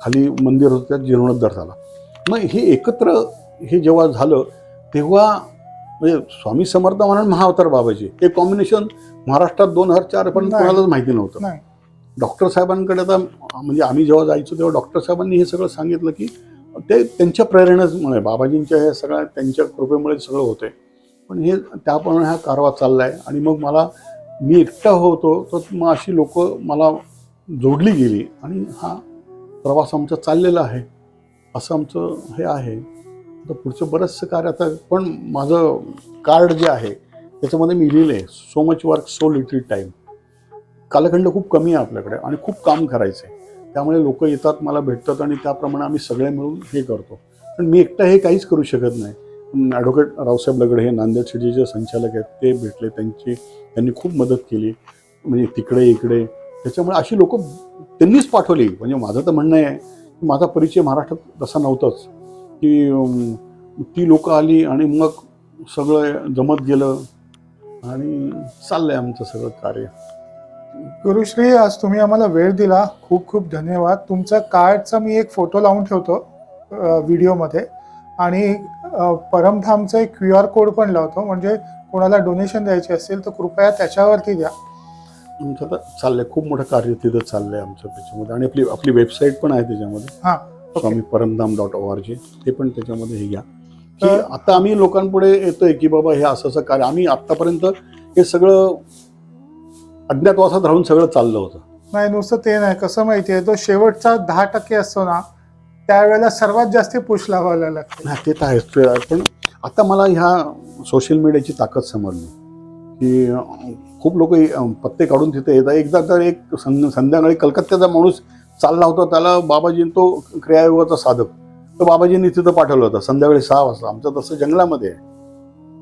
खाली मंदिर होतं, त्यात जीर्णोद्धार झाला. मग हे एकत्र हे जेव्हा झालं तेव्हा म्हणजे स्वामी समर्थ म्हणून महाअवतार बाबाजी हे कॉम्बिनेशन महाराष्ट्रात 2004 पण नाही. कोणालाच माहिती नव्हतं. नाही. डॉक्टर साहेबांकडे आता म्हणजे आम्ही जेव्हा जायचो तेव्हा डॉक्टर साहेबांनी हे सगळं सांगितलं की ते त्यांच्या प्रेरणेमुळे, बाबाजींच्या हे सगळ्या त्यांच्या कृपेमुळे सगळं होते. पण हे त्याप्रमाणे हा कारवा चालला आहे. आणि मग मी एकटा होतो तर मग अशी लोक मला जोडली गेली आणि हा प्रवास आमचा चाललेला आहे. असं आमचं हे आहे. तर पुढचं बरंचसं कार्य आता, पण माझं कार्ड जे आहे त्याच्यामध्ये मी लिहिलं आहे, so much work so little time. कालखंड खूप कमी आहे आपल्याकडे आणि खूप काम करायचं आहे. त्यामुळे लोक येतात, मला भेटतात आणि त्याप्रमाणे आम्ही सगळे मिळून हे करतो. पण मी एकटा हे काहीच करू शकत नाही. ॲडव्होकेट रावसाहेब लगड हे नांदेड सिटीचे संचालक आहेत, ते भेटले, त्यांनी खूप मदत केली, म्हणजे तिकडे इकडे. त्याच्यामुळे अशी लोक त्यांनीच पाठवली. म्हणजे माझं तर म्हणणं आहे की माझा परिचय महाराष्ट्रात तसा नव्हताच, की ती लोक आली आणि मग सगळं जमत गेलं आणि चाललं आहे आमचं सगळं कार्य. गुरुश्री, आज तुम्ही आम्हाला वेळ दिला, खूप खूप धन्यवाद. तुमचा कार्डचा मी एक फोटो लावून ठेवतो व्हिडिओमध्ये, आणि परमधामचा एक QR कोड पण लावतो, म्हणजे कोणाला डोनेशन द्यायचे असेल तर कृपया त्याच्यावरती द्या. आमचं तर चाललंय, खूप मोठं कार्य तिथं चाललंय आमचं त्याच्यामध्ये. आणि आपली वेबसाईट पण आहे त्याच्यामध्ये, हां, swamiparamdham.org. ते पण त्याच्यामध्ये हे घ्या की आता आम्ही लोकांपुढे येतोय की बाबा हे असं कार्य. आम्ही आतापर्यंत हे सगळं अज्ञातवासात राहून सगळं चाललं होतं. नाही, नुसतं ते नाही, कसं माहिती आहे, तो शेवटचा 10% असतो ना, त्यावेळेला सर्वात जास्त पुश लावायला लागते. नाही, ते तर आहेच. पण आता मला ह्या सोशल मीडियाची ताकद समजली की खूप लोक पत्ते काढून तिथे येतात. एकदा तर एक संध्याकाळी कलकत्त्याचा माणूस चालला होता, त्याला बाबाजी, तो क्रियायोगाचा साधक, तर बाबाजींनी तिथं पाठवलं होतं संध्याकाळी 6 वाजता. आमचं तसं जंगलामध्ये आहे,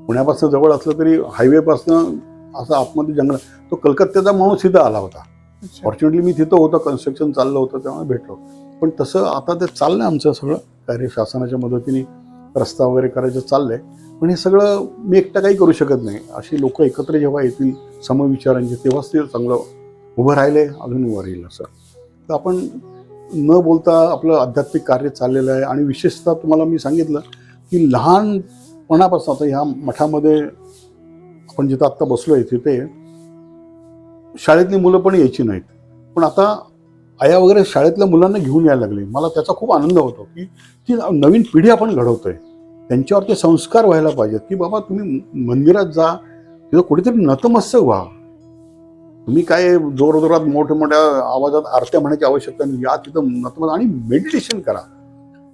पुण्यापासून जवळ असलं तरी हायवेपासून असं आतमध्ये जंगल. तो कलकत्त्याचा माणूस तिथं आला होता. फॉर्च्युनेटली मी तिथं होतं, कन्स्ट्रक्शन चाललं होतं, त्यामुळे भेटलो. पण तसं आता ते चाललंय आमचं सगळं कार्य, शासनाच्या मदतीने रस्ता वगैरे करायचं चाललंय. पण हे सगळं मी एकटा काही करू शकत नाही. अशी लोक एकत्र जेव्हा येतील समविचारांचे, तेव्हाच ते चांगलं उभं राहिले, अजून उभं राहील. असं तर आपण न बोलता आपलं आध्यात्मिक कार्य चाललेलं आहे. आणि विशेषतः तुम्हाला मी सांगितलं की लहानपणापासून आता ह्या मठामध्ये आपण जिथं आत्ता बसलोय तिथे शाळेतली मुलं पण यायची नाहीत, पण आता आया वगैरे शाळेतल्या मुलांना घेऊन यायला लागले. मला त्याचा खूप आनंद होतो की ती नवीन पिढी आपण घडवतोय. त्यांच्यावर ते संस्कार व्हायला पाहिजेत की बाबा तुम्ही मंदिरात जा, तिथं कुठेतरी नतमस्तक व्हा. तुम्ही काय जोरजोरात मोठ्या आवाजात आरत्या म्हणायची आवश्यकता नाही. या तिथं नतमस्तक आणि मेडिटेशन करा.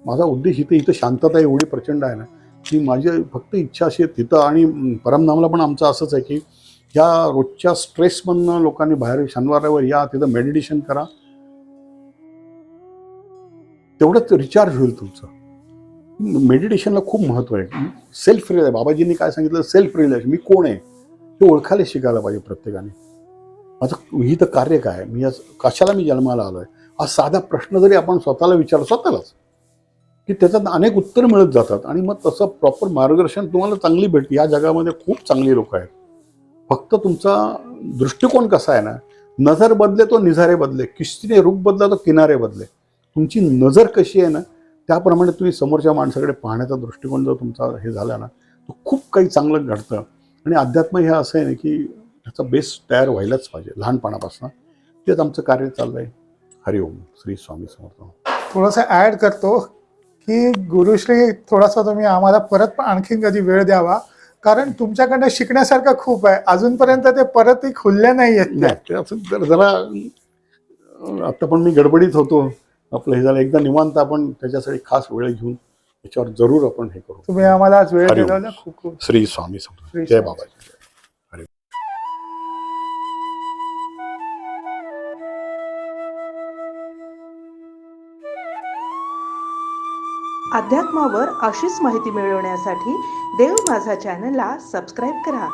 माझा उद्देश इथं शांतता एवढी प्रचंड आहे ना की माझी फक्त इच्छा अशी आहे तिथं. आणि परमधामला पण आमचं असंच आहे की ह्या रोजच्या स्ट्रेसमधनं लोकांनी बाहेर शनिवारावर या, तिथं मेडिटेशन करा, तेवढंच रिचार्ज होईल तुमचं. मेडिटेशनला खूप महत्त्व आहे. सेल्फ रिअलाइज, बाबाजींनी काय सांगितलं, सेल्फ रिअलाइज, मी कोण आहे हे ओळखायला शिकायला पाहिजे प्रत्येकाने. माझं ही तर कार्य काय आहे, मी आज कशाला मी जन्माला आलोय, हा साधा प्रश्न जरी आपण स्वतःला विचारला स्वतःलाच की त्याच्यात अनेक उत्तर मिळत जातात. आणि मग तसं प्रॉपर मार्गदर्शन तुम्हाला चांगली भेटते. या जगामध्ये खूप चांगली लोक आहेत. फक्त तुमचा दृष्टिकोन कसा आहे ना, नजर बदले तो निझारे बदले, किस्तीने रुख बदला तो किनारे बदले. तुमची नजर कशी आहे ना त्याप्रमाणे तुम्ही समोरच्या माणसाकडे पाहण्याचा दृष्टिकोन जर तुमचा हे झाला ना तर खूप काही चांगलं घडतं. आणि अध्यात्म हे असं आहे ना की ह्याचा बेस तयार व्हायलाच पाहिजे लहानपणापासून. तेच आमचं कार्य चाललं आहे. हरिओम. श्री स्वामी समर्थ. थोडंसं ॲड करतो, की गुरुश्री थोडासा तुम्ही आम्हाला परत आणखीन कधी वेळ द्यावा, कारण तुमच्याकडनं शिकण्यासारखं खूप आहे. अजूनपर्यंत ते परतही खुलले नाही आहेत नाही ते असं जरा आता पण मी गडबडीत होतो. आपलं हे झालं एकदा निवांत आपण त्याच्यासाठी खास वेळ घेऊन याच्यावर जरूर आपण हे करू. तुम्ही आम्हाला आज वेळ हरिओम. दिला खूप खूप श्री स्वामी समर्थ. श्री जय स्वामी. बाबाजी. अध्यात्मावर अशीच माहिती मिळवण्यासाठी देव माझा चॅनलला सबस्क्राईब करा.